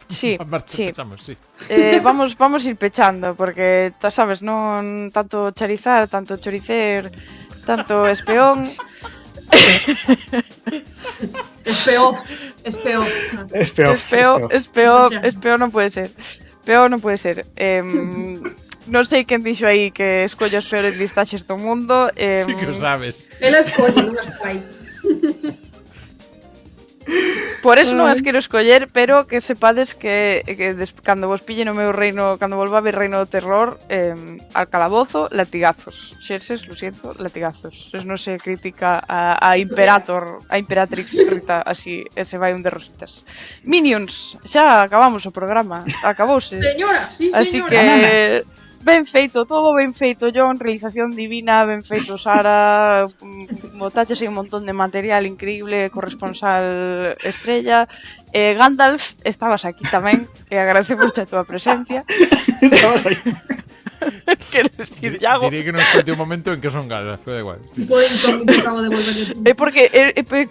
sí, sí. Pechamos, sí. Vamos ir pechando porque, sabes, non tanto Charizard, tanto Choricer, tanto Espeón. Espeof. Espeo. Espeo non pode ser. Espeo non pode ser. non sei quen dixo aí que escollo as peores listaxes do mundo. Sí que o sabes. Ela escolle, non as fai. Por eso non as quero escoller, pero que sepades que cando vos pille no meu reino, cando volva a ver Reino do Terror, al calabozo, latigazos. Xerxes, lo siento, latigazos. Non se critica a Imperator, a Imperatrix Rita, así, ese vai un de rositas. Minions, xa acabamos o programa, acabouse. Señora, sí, Así señora. que ben feito, todo ben feito, John, realización divina, ben feito Sara, botaches aí un montón de material increíble, corresponsal estrella. Gandalf, estabas aquí tamén, e agradecemos a túa presencia. Estabas aí. Quero decir, Iago. Diría que non escoite un momento en que son galas, pero da igual. Tipo de incógnito acabo de volver É porque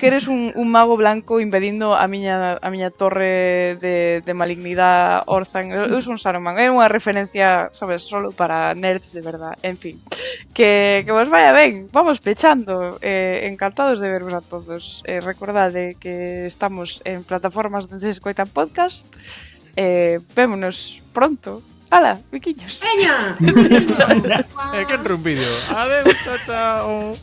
eres un mago blanco invadindo a miña torre de malignidade Orthan. Eu son Saruman, é unha referencia, sabes, solo para nerds de verdad. En fin, que vos vaya ben, vamos pechando. Encantados de veros a todos. Recordade que estamos en plataformas onde se escoitan podcast. Vémonos pronto. Hala, biquiños. Veña. Que entre un vídeo. Adeus, chao, chao.